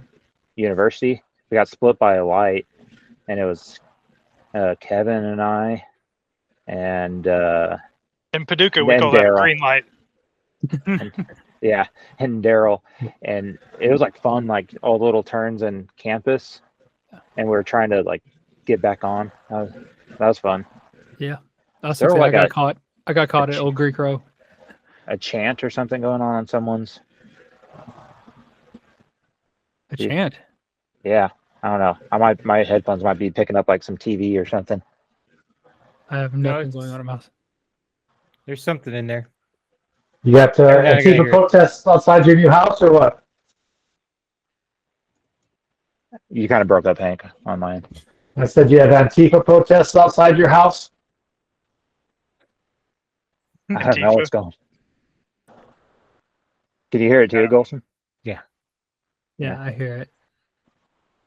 university. We got split by a light, and it was Kevin and I, and In Paducah, we And call that a Daryl. green light. yeah, and Daryl, and it was like fun, like all the little turns and campus, and we were trying to like get back on. That was fun. That's There were okay. like I got caught at Old Greek Row. a chant or something going on someone's. A Yeah. chant. Yeah, I don't know. My headphones might be picking up like some TV or something. I have No, nothing it's- going on in my house. There's something in there. You got Every now and again I Antifa hear it. protests outside your new house or what? You kind of broke up, Hank, on my end. I said you have Antifa protests outside your house. I don't know what's going. Can you hear it too, Golson? Yeah, Yeah. I hear it.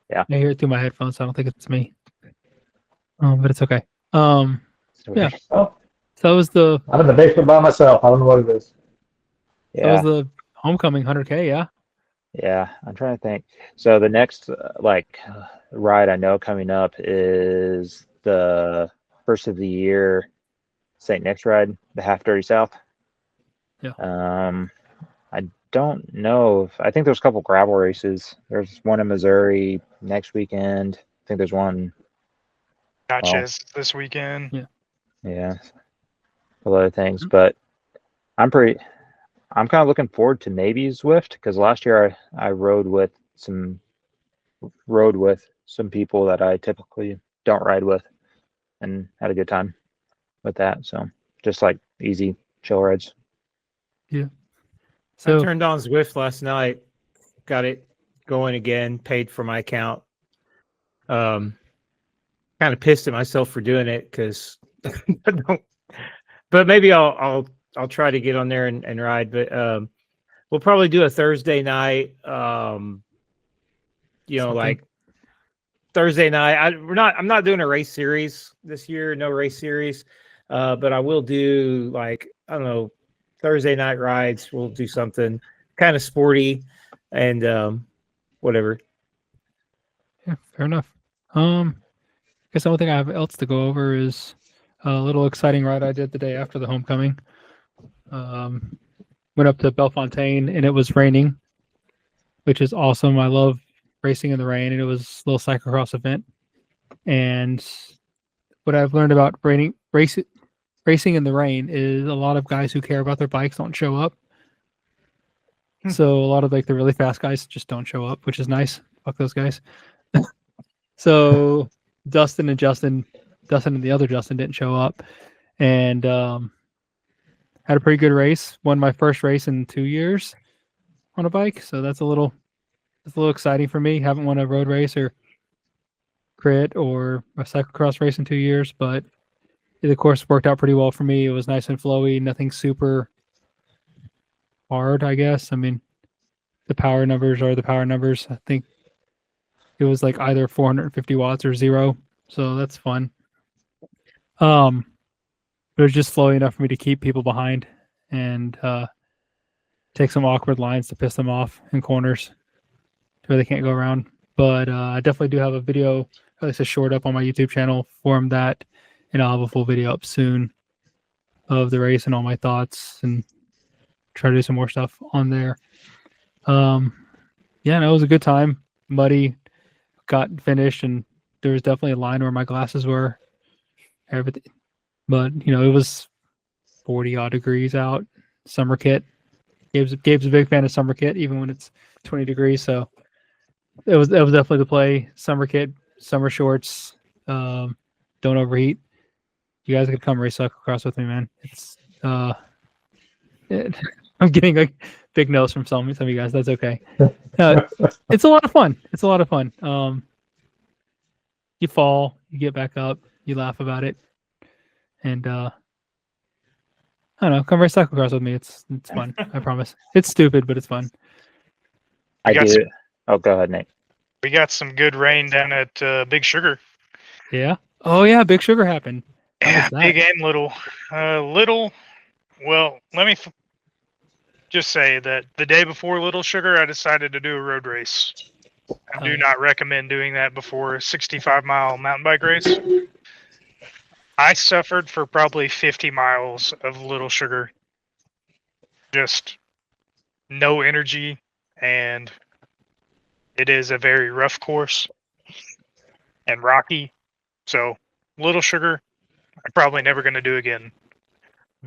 Yeah. I hear it through my headphones. So I don't think it's me. But it's okay. Yeah. Oh, So that was the I'm in the basement by myself. I don't know what it is. that was Yeah, the homecoming 100K. Yeah. yeah. I'm trying to think. So the next ride I know coming up is the first of the year St. Nick's ride, the Half Dirty South. Yeah. I don't know if I think there's a couple gravel races. There's one in Missouri next weekend. I think there's one. Natchez this weekend. Yeah, a lot of things, but I'm kind of looking forward to maybe Zwift because last year I rode with some people that I typically don't ride with and had a good time with that. So just like easy chill rides. I So turned on Zwift last night, got it going again, paid for my account. Kind of pissed at myself for doing it because, but maybe I'll try to get on there and ride. But we'll probably do a Thursday night. Something. Like Thursday night. I'm not doing a race series this year. No race series, but I will do like I don't know. Thursday night rides. We'll do something kind of sporty and whatever. yeah, fair enough. Guess the only thing I have else to go over is a little exciting ride I did the day after the homecoming. Went up to Bellefontaine and it was raining, which is awesome. I love racing in the rain, and it was a little cyclocross event. And what I've learned about racing in the rain is a lot of guys who care about their bikes don't show up. So a lot of like the really fast guys just don't show up, which is nice. Fuck those guys. So Dustin and the other Justin didn't show up, and had a pretty good race. Won my first race in 2 years on a bike, so that's a little exciting for me. Haven't won a road race or crit or a cyclocross race in 2 years, but the course worked out pretty well for me. It was nice and flowy, nothing super hard, I guess. I mean, the power numbers are the power numbers. I think it was like either 450 watts or 0, so that's fun. It was just flowy enough for me to keep people behind, and take some awkward lines to piss them off in corners where they can't go around. But I definitely do have a video, at least a short up on my YouTube channel for that, and I'll have a full video up soon of the race and all my thoughts, and try to do some more stuff on there. Yeah, no, it was a good time. Muddy, got finished, and there was definitely a line where my glasses were. Everything, but it was 40 odd degrees out. Summer kit. Gabe's a big fan of summer kit, even when it's 20 degrees. So it was definitely the play. Summer kit, summer shorts. Don't overheat. You guys could come race cyclocross with me, man. It's I'm getting a big nose from some of you guys. That's okay. It's a lot of fun. You fall, you get back up, you laugh about it, and I don't know. Come race cyclocross with me. It's fun. I promise. It's stupid, but it's fun. I do. Oh, go ahead, Nate. We got some good rain down at Big Sugar. Yeah. Oh yeah, Big Sugar happened. Yeah, big and little. Little. Well, let me just say that the day before Little Sugar, I decided to do a road race. I do not recommend doing that before a 65-mile mountain bike race. I suffered for probably 50 miles of Little Sugar. Just no energy, and it is a very rough course and rocky. So, Little Sugar, I'm probably never going to do again.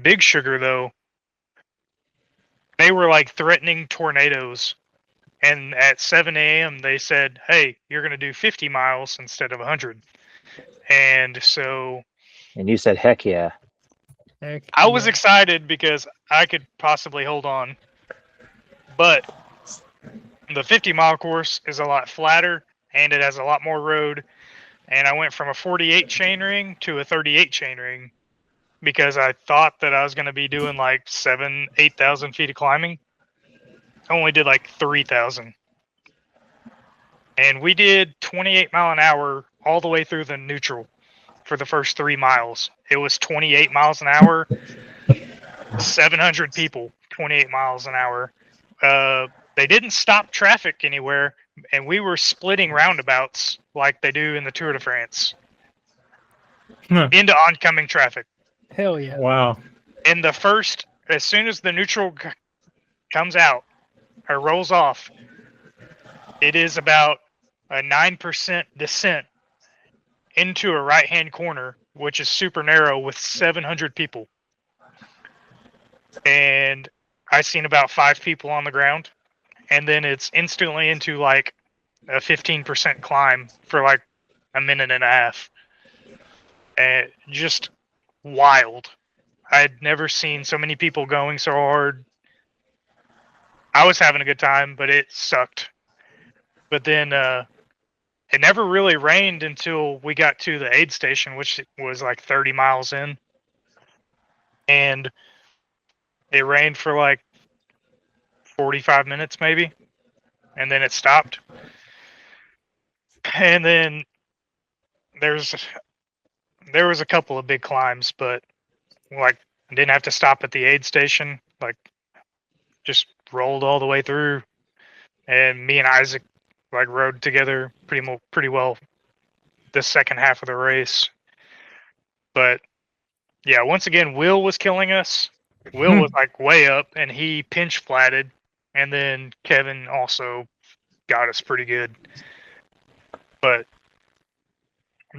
Big Sugar, though, they were like threatening tornadoes. And at 7 a.m., they said, hey, you're going to do 50 miles instead of 100. And so... And you said, heck yeah. I was excited because I could possibly hold on. But the 50-mile course is a lot flatter, and it has a lot more road. And I went from a 48 chainring to a 38 chainring because I thought that I was going to be doing like 8,000 feet of climbing. I only did like 3,000. And we did 28 mile an hour all the way through the neutral for the first 3 miles. It was 28 miles an hour, 700 people, 28 miles an hour. They didn't stop traffic anywhere, and we were splitting roundabouts like they do in the Tour de France into oncoming traffic. Hell yeah. Wow. In the first, as soon as the neutral comes out or rolls off, it is about a 9% descent into a right-hand corner, which is super narrow with 700 people. And I seen about 5 people on the ground, and then it's instantly into like a 15% climb for like a minute and a half. And just wild. I'd never seen so many people going so hard. I was having a good time, but it sucked. But then it never really rained until we got to the aid station, which was like 30 miles in. And it rained for like 45 minutes maybe. And then it stopped. And then there was a couple of big climbs, but like I didn't have to stop at the aid station. Like just rolled all the way through. And me and Isaac like rode together pretty well the second half of the race. But yeah, once again, Will was killing us. Will was like way up, and he pinch flatted, and then Kevin also got us pretty good. But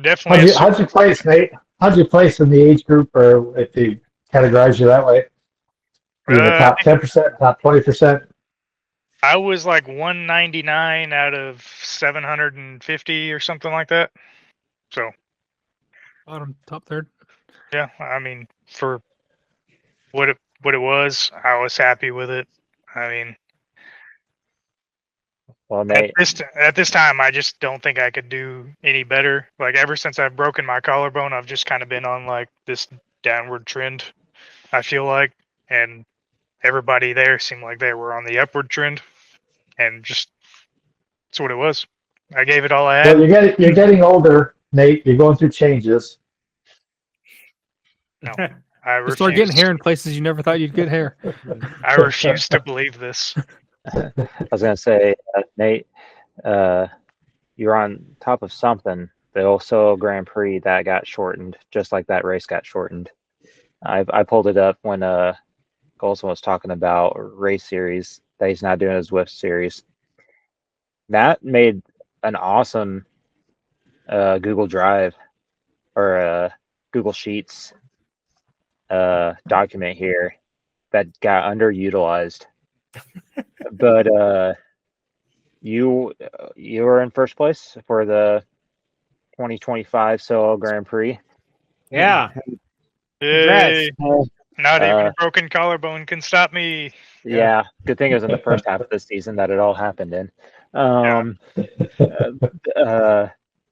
definitely. How'd you place, Nate? How'd you place in the age group, or if they categorize you that way? Were you in the top 10%, top 20%? I was like 199 out of 750 or something like that. So, Bottom, top third. yeah, I mean, for what it was, I was happy with it. I mean, Well, Nate, at this time, I just don't think I could do any better. Like ever since I've broken my collarbone, I've just kind of been on like this downward trend. I feel like, and everybody there seemed like they were on the upward trend, and just that's what it was. I gave it all I had. Well, you're getting older, Nate. You're going through changes. No, I You start getting refuse. hair in places you never thought you'd get hair. I refuse to believe this. I was gonna say, Nate, you're on top of something. The also Grand Prix that got shortened, just like that race got shortened. I pulled it up when Golson was talking about race series that he's not doing his Zwift series. That made an awesome Google Drive or Google Sheets document here that got underutilized. But you were in first place for the 2025 Solo Grand Prix. Yeah. Yay. Congrats. Not even a broken collarbone can stop me. Yeah, good thing it was in the first half of the season that it all happened in.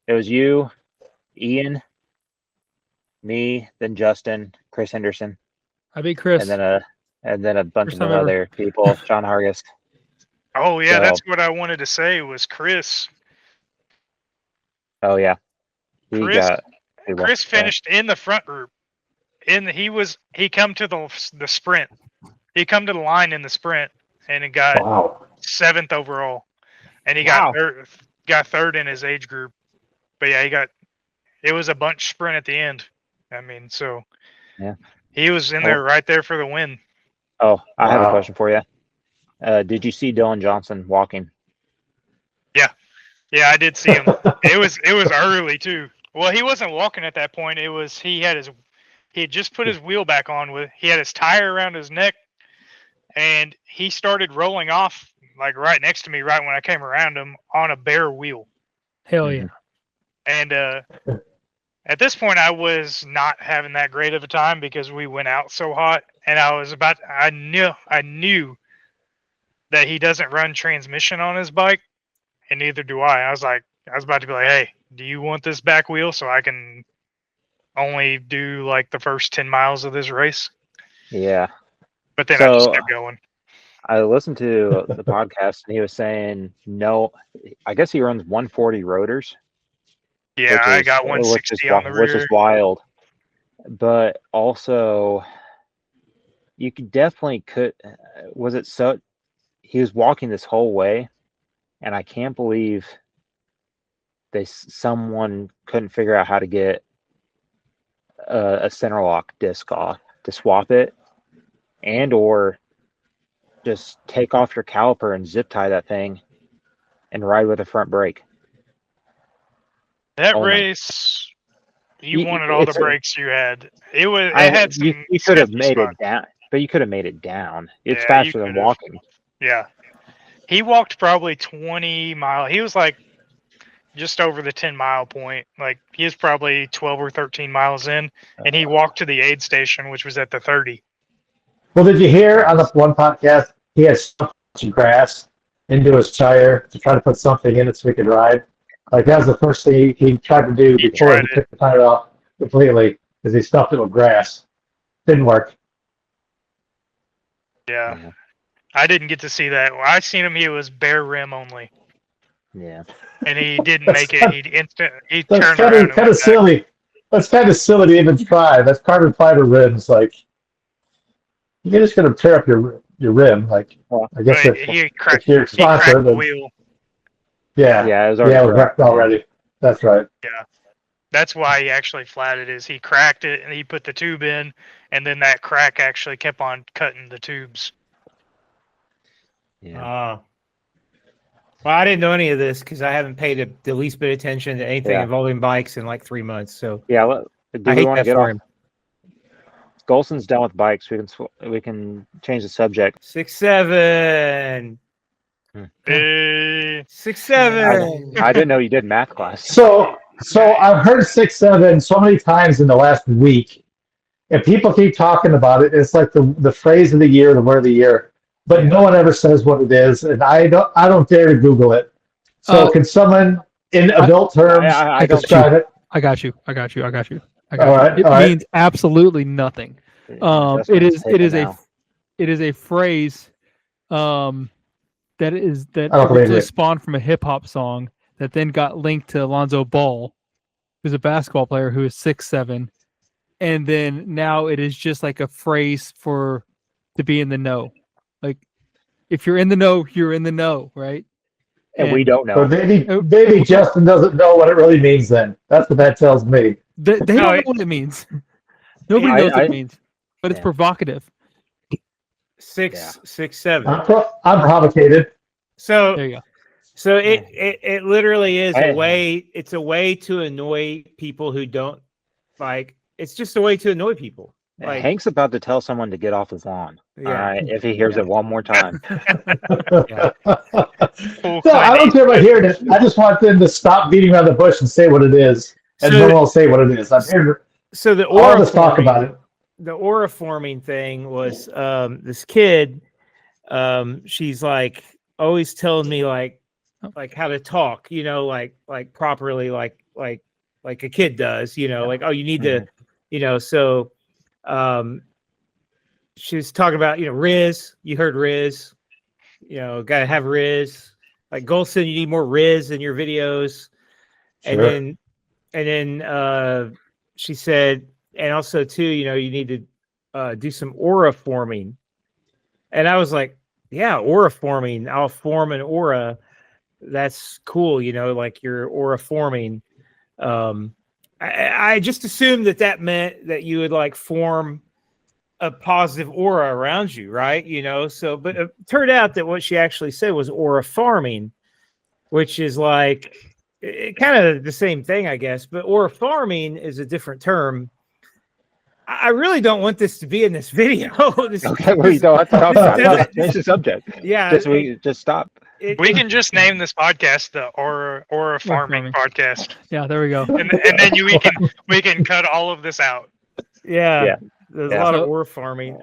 It was you, Ian, me, then Justin, Chris Henderson, I beat Chris. and then a bunch First of time ever. other people. Sean Hargis. Oh yeah, So- that's what I wanted to say was Chris. Oh yeah, he Chris- got. Chris finished in the front group. He come to the sprint. He come to the line in the sprint and he got Wow. 7th overall. And he Wow. got third in his age group. But yeah, it was a bunch sprint at the end. I mean, so Yeah. he was in there right there for the win. Oh, I have a Wow. question for you. Did you see Dylan Johnson walking? Yeah, I did see him. It was early too. Well, he wasn't walking at that point. He had just put his wheel back on he had his tire around his neck, and he started rolling off like right next to me right when I came around him on a bare wheel. Hell yeah. And at this point I was not having that great of a time because we went out so hot, and I knew that he doesn't run transmission on his bike, and neither do I. I was about to be like, hey, do you want this back wheel so I can only do like the first 10 miles of this race? Yeah. But then I just So- kept going. I listened to the podcast and he was saying no. I guess he runs 140 rotors. Yeah, I got 160 on the rear. which is wild. But also, you was it so? He was walking this whole way, and I can't believe someone couldn't figure out how to get a center lock disc off to swap it, and or just take off your caliper and zip tie that thing and ride with a front brake. That only. race, you You- wanted all the it's a- brakes you had. It had some. You could have sketchy made spots. it down, but you could have made it down. It's Yeah, you faster than could've. walking. Yeah, he walked probably 20 miles. He was like just over the 10-mile point. Like he was probably 12 or 13 miles in, and he walked to the aid station, which was at the 30. Well, did you hear on the one podcast he had stuffed some grass into his tire to try to put something in it so he could ride? Like that was the first thing he tried to do He before tried he it. took the tire off completely, is he stuffed it with grass. Didn't work. Yeah. Yeah. I didn't get to see that. When I seen him, he was bare rim only, Yeah. and he didn't make it. He That's turned kind around. of and went back. silly. That's kind of silly to even try. That's carbon fiber rims. Like you're just gonna tear up your rim. Like Well, I guess But if he cracked you're sponsor, the then wheel. yeah, Yeah, it was yeah, already it was wrecked already. That's right. That's why he actually flatted is he cracked it and he put the tube in, and then that crack actually kept on cutting the tubes. Yeah. Well, I didn't know any of this because I haven't paid the least bit of attention to anything Yeah. involving bikes in like 3 months. So Yeah. Do I we hate want to that get for off? him. Golson's done with bikes. We can change the subject. 6'7", Eh, 6'7". I didn't know you did math class. So I've heard 6'7" so many times in the last week, and people keep talking about it. It's like the phrase of the year, the word of the year, but no one ever says what it is, and I don't dare to Google it. So can someone in adult terms I don't- describe it? I got you. All right, It all right. means absolutely nothing. That's It what is it's it is taken a now. it is a phrase that I don't believe originally it. spawned from a hip hop song that then got linked to Alonzo Ball, who's a basketball player who is 6'7", and then now it is just like a phrase to be in the know. Like if you're in the know, you're in the know, right? And we don't So know. maybe Justin doesn't know what it really means then. That's what that tells me. They don't know what it means. Nobody knows what it means, but it's provocative. 6, 7. I'm provocated. So There you go. So it literally is a way. It's a way to annoy people who don't like. It's just a way to annoy people. Like, Hank's about to tell someone to get off his lawn. Yeah. All right, if he hears it one more time. No, I don't care about hearing it. I just want them to stop beating around the bush and say what it is, and So- no one will say what it is. I'm here. So the All aura of us talk forming, about it. the aura forming thing was this kid. She's like always telling me like how to talk, like properly, like a kid does, like, oh, you need to, so she was talking about, Riz. You heard Riz, gotta have Riz. Like Golson, you need more Riz in your videos. Sure. And then she said, and also too, you need to do some aura forming. And I was like, yeah, aura forming. I'll form an aura. That's cool, like your aura forming. I just assumed that meant that you would like form a positive aura around you, right? So, but it turned out that what she actually said was aura farming, which is like kind of the same thing, I guess. But aura farming is a different term. I really don't want this to be in this video. Okay, we don't have to talk about it. Just change the subject. Yeah, Just stop. We can just name this podcast the Aura Farming Podcast, Yeah, there we go. and then we can cut all of this out. Yeah. There's a lot of aura farming.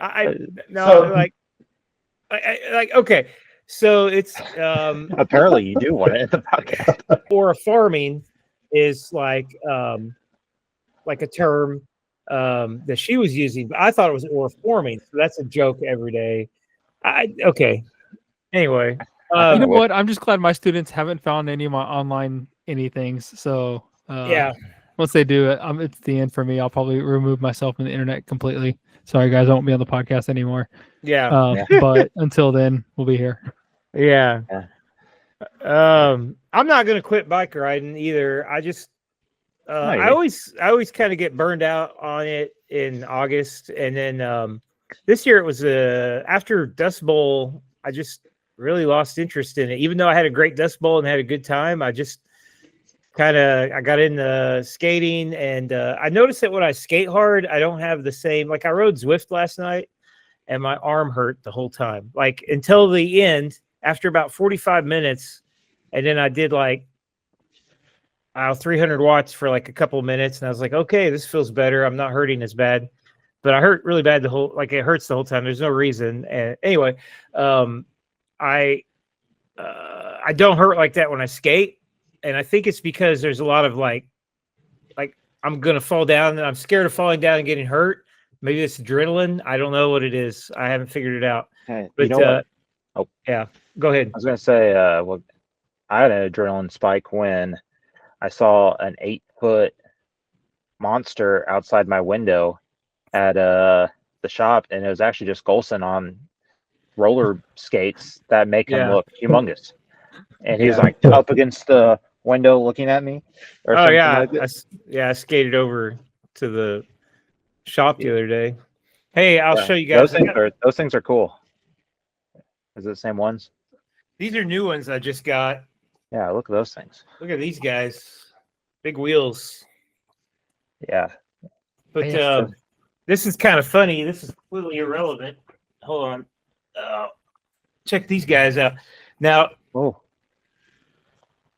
Okay. So it's Apparently, you do want it in the podcast. aura farming is like a term that she was using, but I thought it was aura forming. So that's a joke every day. Okay. Anyway, you know what? I'm just glad my students haven't found any of my online anythings. So yeah. Once they do it, it's the end for me. I'll probably remove myself from the internet completely. Sorry, guys, I won't be on the podcast anymore. Yeah. But until then, we'll be here. Yeah. I'm not gonna quit bike riding either. I just I always kind of get burned out on it in August, and then this year it was after Dust Bowl. I just really lost interest in it, even though I had a great Dust Bowl and had a good time. I just I got into skating, and I noticed that when I skate hard, I don't have the same. Like I rode Zwift last night, and my arm hurt the whole time, like until the end. After about 45 minutes, and then I did like 300 watts for like a couple of minutes, and I was like, okay, this feels better. I'm not hurting as bad, but I hurt really bad it hurts the whole time. There's no reason. And anyway, I don't hurt like that when I skate, and I think it's because there's a lot of like I'm gonna fall down, and I'm scared of falling down and getting hurt. Maybe it's adrenaline. I don't know what it is. I haven't figured it out. Hey, but you know what? Yeah, go ahead. I was going to say, I had an adrenaline spike when I saw an 8-foot monster outside my window at the shop, and it was actually just Golson on roller skates that make him look humongous. And he was like up against the window looking at me. Or something like that. I skated over to the shop the other day. Hey, I'll show you guys. Those things are cool. Is it the same ones? These are new ones I just got. Yeah, look at those things. Look at these guys. Big wheels. Yeah. But this is kind of funny. This is completely irrelevant. Hold on. Check these guys out. Now,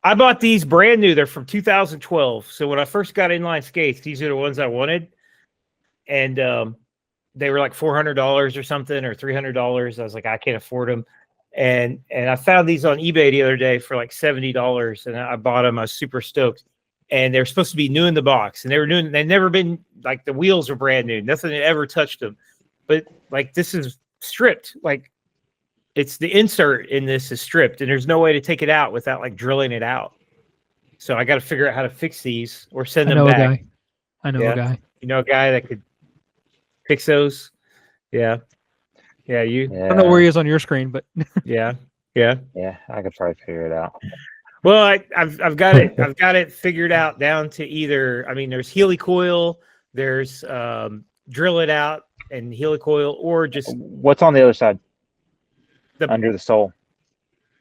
I bought these brand new. They're from 2012. So when I first got inline skates, these are the ones I wanted. And they were like $400 or something, or $300. I was like, I can't afford them. And I found these on eBay the other day for like $70, and I bought them. I was super stoked. And they're supposed to be new in the box, and they were new. They'd never been like, the wheels were brand new. Nothing had ever touched them. But like, this is stripped. Like, it's the insert in this is stripped, and there's no way to take it out without like drilling it out. So I got to figure out how to fix these or send them back. I know a guy. You know a guy that could fix those? Yeah. Yeah, you. I don't know where he is on your screen, but Yeah. Yeah. Yeah, I could probably figure it out. Well, I've got it. I've got it figured out down to either. I mean, there's helicoil, there's drill it out and helicoil, or just What's on the other side? The- Under the sole.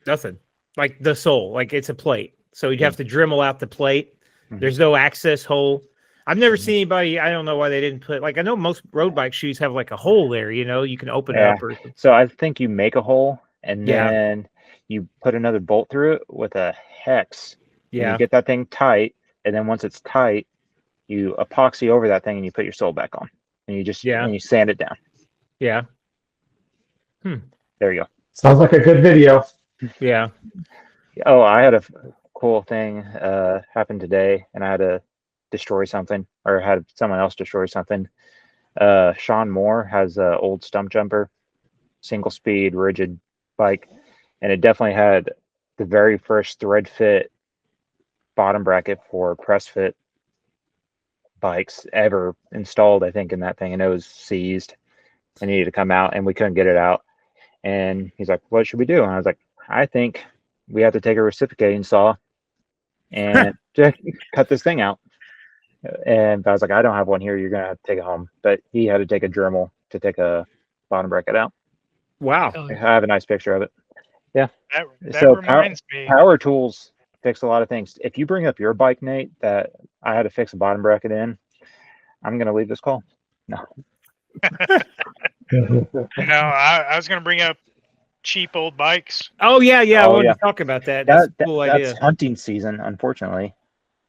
nothing. Like the sole, like it's a plate. So you'd have to Dremel out the plate. Mhm. There's no access hole. I've never seen anybody. I don't know why they didn't put like I know most road bike shoes have like a hole there. You know, you can open it Yeah. up. Or, So I think you make a hole and Yeah. then you put another bolt through it with a hex. And yeah. you get that thing tight, and then once it's tight, you epoxy over that thing and you put your sole back on. And you just Yeah. and you sand it down. Yeah. There you go. Sounds like a good video. Yeah. Oh, I had a cool thing happen today, and I had to destroy something, or had someone else destroy something. Sean Moore has an old stump jumper, single speed, rigid bike, and it definitely had the very first thread fit bottom bracket for press fit bikes ever installed, I think, in that thing, and it was seized and needed to come out, and we couldn't get it out. And he's like, "What should we do?" And I was like, "I think we have to take a reciprocating saw and just cut this thing out." And I was like, "I don't have one here. You're gonna have to take it home." But he had to take a Dremel to take a bottom bracket out. Wow. I have a nice picture of it. That So reminds me. Power tools fix a lot of things. If you bring up your bike, Nate, that I had to fix a bottom bracket in, I'm gonna leave this call. No. No, I was going to bring up cheap old bikes. Oh yeah, yeah. I Oh, wanted yeah. to talk about that. That's a cool idea. That's hunting season, unfortunately.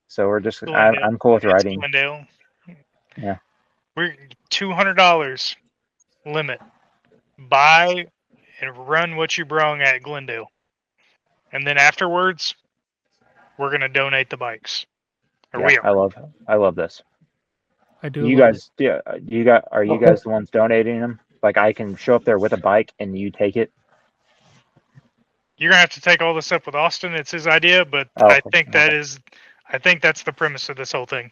So we're just Glendale. I'm cool with It's riding. Glendale. Yeah. We're $200 limit. Buy and run what you brung at Glendale, and then afterwards, we're gonna donate the bikes. Or Yeah, we are. I love this. I do. You love guys, yeah, are you guys the ones donating them? Like I can show up there with a bike and you take it. You're gonna have to take all this up with Austin. It's his idea, but Oh, I think okay. I think that's the premise of this whole thing.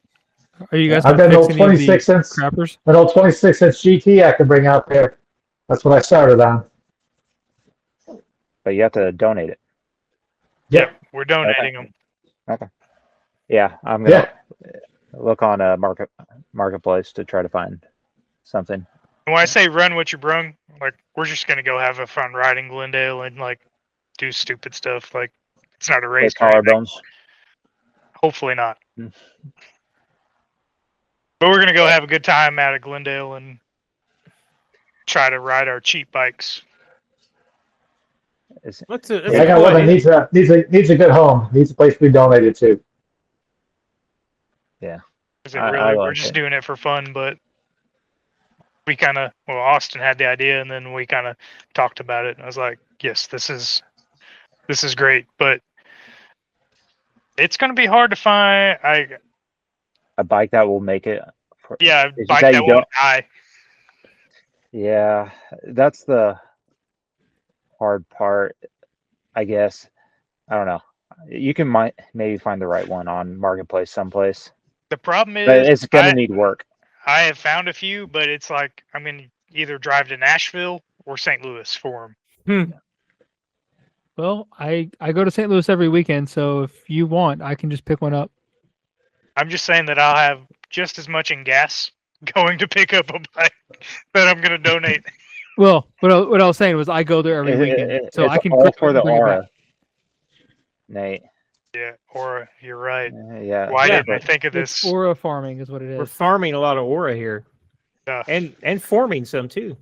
it. Are you guys I've gonna got an fix old any of the 26-inch, crappers? an old 26-inch GT I can bring out there. That's what I started on. But you have to donate it. Yep. We're donating them. Yeah, I'm gonna look on a marketplace to try to find something. And when I say run what you brung, like we're just gonna go have a fun riding Glendale and like do stupid stuff. Like it's not a Like race. or anything. collarbones. Hopefully not. Hmm. But we're gonna go have a good time out of Glendale and try to ride our cheap bikes. That's a I got cool one that idea. needs a good home. Needs a place to be donated to. Is it I really? We're like just it. doing it for fun, but we kind of Austin had the idea, and then we kind of talked about it. And I was like, "Yes, this is great," but it's gonna be hard to find. A bike that will make it. Yeah, Is bike that that you won't die. Yeah, that's the hard part, I guess. I don't know. You can maybe find the right one on Marketplace someplace, The problem but is, it's gonna need work. I have found a few, but it's like I'm gonna either drive to Nashville or St. Louis for them. Well, I go to St. Louis every weekend, so if you want, I can just pick one up. I'm just saying that I'll have just as much in gas going to pick up a bike that I'm gonna donate. Well, what I was saying was I go there every weekend, so It's I can all for the bring it back. aura, Nate. Yeah, or you're right. Yeah. Why Yeah, didn't I think of It's this? aura farming is what it We're is. farming a lot of aura here, stuff? and forming some too.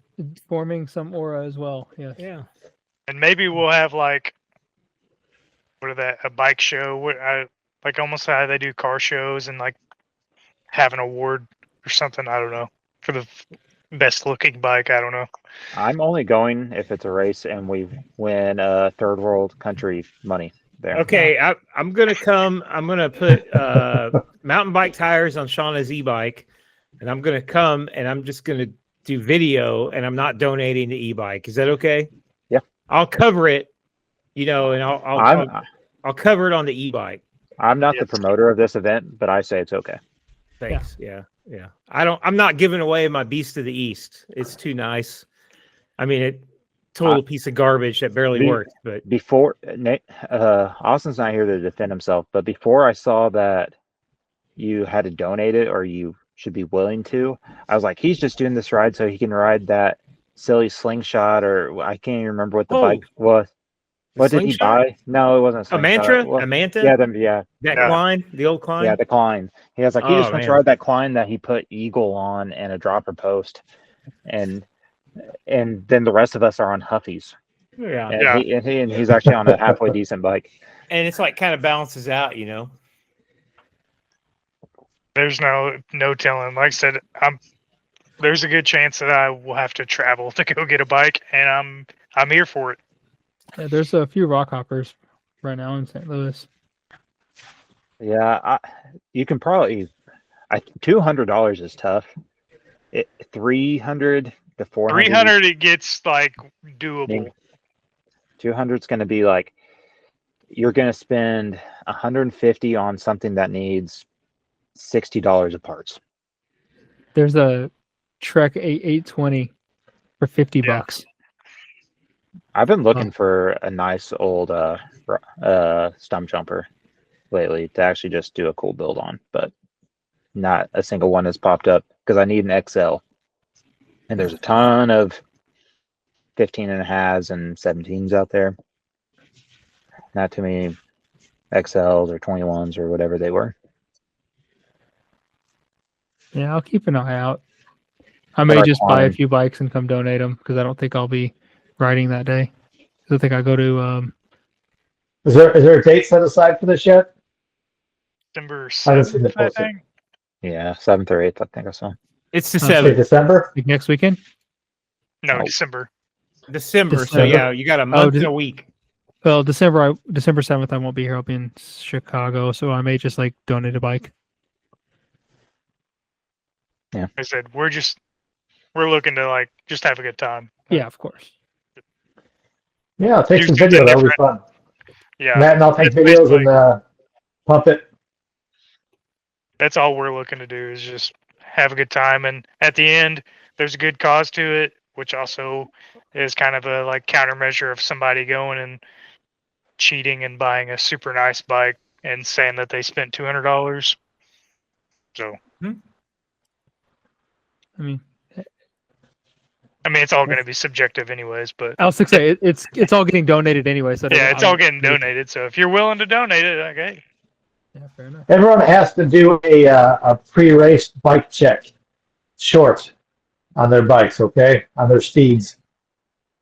Forming some aura as well. Yeah. Yeah. And maybe we'll have like a bike show. Like almost how they do car shows and like have an award or something. I don't know, for the best looking bike. I don't know. I'm only going if it's a race and we win third world country money there. Okay, I'm gonna come. I'm gonna put mountain bike tires on Shauna's e-bike, and I'm gonna come and I'm just gonna do video, and I'm not donating the e-bike. Is that okay? Yeah. I'll cover it, and I'll cover it on the e-bike. I'm not the Yes. promoter of this event, but I say it's okay. Thanks. Yeah. Yeah. I'm not giving away my Beast of the East. It's too nice. I mean, it total piece of garbage that barely worked. But before Austin's not here to defend himself, but before I saw that you had to donate it or you should be willing to, I was like, he's just doing this ride so he can ride that silly slingshot, or I can't even remember what the bike was. What did he buy? No, it wasn't a slingshot. A Manta? Yeah. That Klein, the old Klein? Yeah, the Klein. He has like, he just wants to ride that Klein that he put Eagle on and a dropper post. And then the rest of us are on Huffies. Yeah. And he's actually on a halfway decent bike. And it's like kind of balances out, you know. There's no telling. Like I said, there's a good chance that I will have to travel to go get a bike, and I'm here for it. Yeah, there's a few rock hoppers right now in St. Louis. Yeah, you can probably. $200 is tough. 300 to 400. 300, it gets like doable. 200 is going to be like, you're going to spend $150 on something that needs $60 of parts. There's a Trek 820 for $50. I've been looking for a nice old stump jumper lately to actually just do a cool build on, but not a single one has popped up because I need an XL. And there's a ton of 15.5s and 17s out there. Not too many XLs or 21s or whatever they were. Yeah, I'll keep an eye out. I may just buy a few bikes and come donate them because I don't think I'll be riding that day. I think I go to. Is there a date set aside for this yet? December 7th, I think. Yeah, 7th or 8th, I think I saw. It's the 7th. December? Like next weekend? No, December. So yeah, you got a month and a week. Well, December 7th, I won't be here. I'll be in Chicago, so I may just like donate a bike. Yeah. I said we're looking to like just have a good time. Yeah, of course. Yeah, I'll take some video. That'll be fun. Yeah, Matt and I'll take videos and pump it. That's all we're looking to do is just have a good time, and at the end, there's a good cause to it, which also is kind of a like countermeasure of somebody going and cheating and buying a super nice bike and saying that they spent $200. So, I mean, it's all going to be subjective, anyways. But I was to say it's all getting donated anyway. So yeah, it's all getting donated. So if you're willing to donate it, okay. Yeah, fair enough. Everyone has to do a pre-race bike check, short, on their bikes, okay, on their steeds,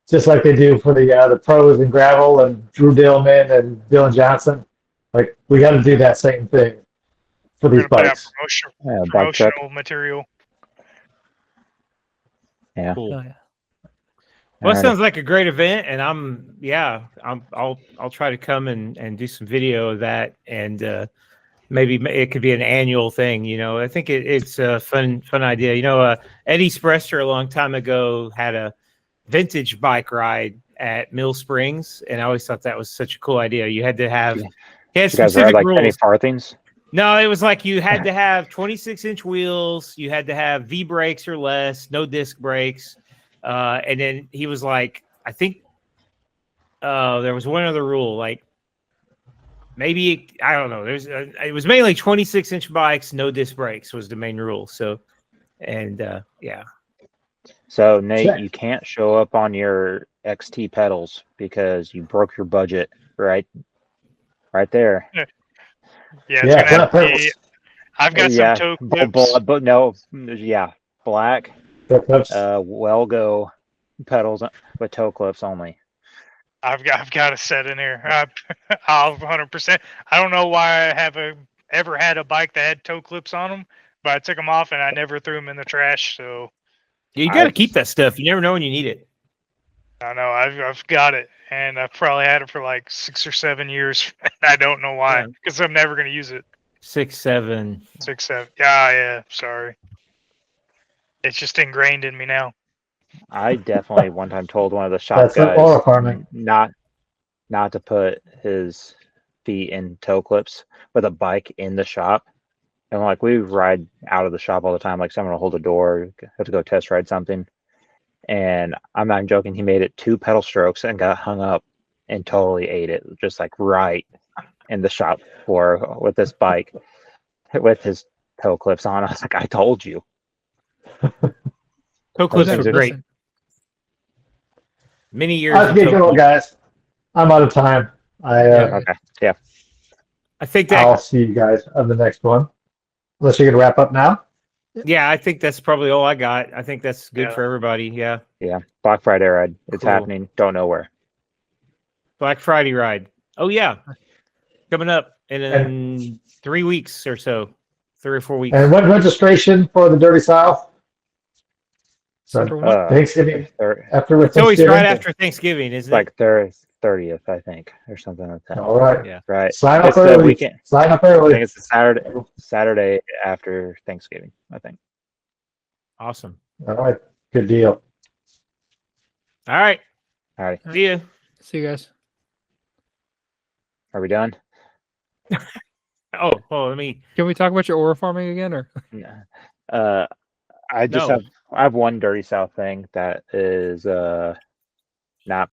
just like they do for the pros in gravel and Drew Dillman and Dylan Johnson. Like we got to do that same thing for these bikes. Promotional material. Yeah. Cool. Oh, yeah. Well, it sounds like a great event, and I'll try to come and do some video of that, and maybe it could be an annual thing. You know, I think it's a fun idea. You know, Eddie Spresser a long time ago had a vintage bike ride at Mill Springs, and I always thought that was such a cool idea. You had to have he had specific like rules. Penny Farthings? No, it was like you had to have 26-inch wheels, you had to have V brakes or less, no disc brakes. And then he was like, I think there was one other rule, like maybe, I don't know. It was mainly 26-inch bikes, no disc brakes was the main rule. So, and yeah. So Nate, you can't show up on your XT pedals because you broke your budget right there. Yeah, it's gonna have to be, I've got some toe clips. Black. Well-go pedals with toe clips only. I've got a set in here. I'll 100%. I don't know why I ever had a bike that had toe clips on them, but I took them off and I never threw them in the trash. So you got to keep that stuff. You never know when you need it. I know I've got it, and I've probably had it for like 6 or 7 years. I don't know why, because I'm never going to use it. 6, 7. 6, 7. Yeah. Sorry. It's just ingrained in me now. I definitely one time told one of the shop guys not to put his feet in toe clips with a bike in the shop And like we ride out of the shop all the time. Like someone will hold the door, have to go test ride something. And I'm not joking, he made it 2 pedal strokes and got hung up and totally ate it, just like right in the shop floor with this bike with his toe clips on. I was like, I told you. Toe clips things are are- great. Many years. Let's of get toe going, clips. guys. I'm out of time. Okay. Yeah. I think that. I'll see you guys on the next one. Unless you're gonna wrap up now. Yeah, I think that's probably all I got. I think that's good Yeah. for everybody. Yeah. Yeah. Black Friday ride. It's Cool. happening. Don't know where. Black Friday ride. Oh yeah, coming up in 3 weeks or so, 3 or 4 weeks. And when registration for the Dirty South? December 1? Thanksgiving after It's always Thanksgiving? right after Thanksgiving, isn't It's like 30th, I think, or something like that. All right. Yeah. Right. Sign up It's the early. weekend. Sign up I early. think it's the Saturday after Thanksgiving, I think. it? Awesome. All right. Good deal. All right. All right. See ya. See you guys. Are we done? Oh, let me. Can we talk about your aura farming again, or I just No. have one Dirty South thing that is not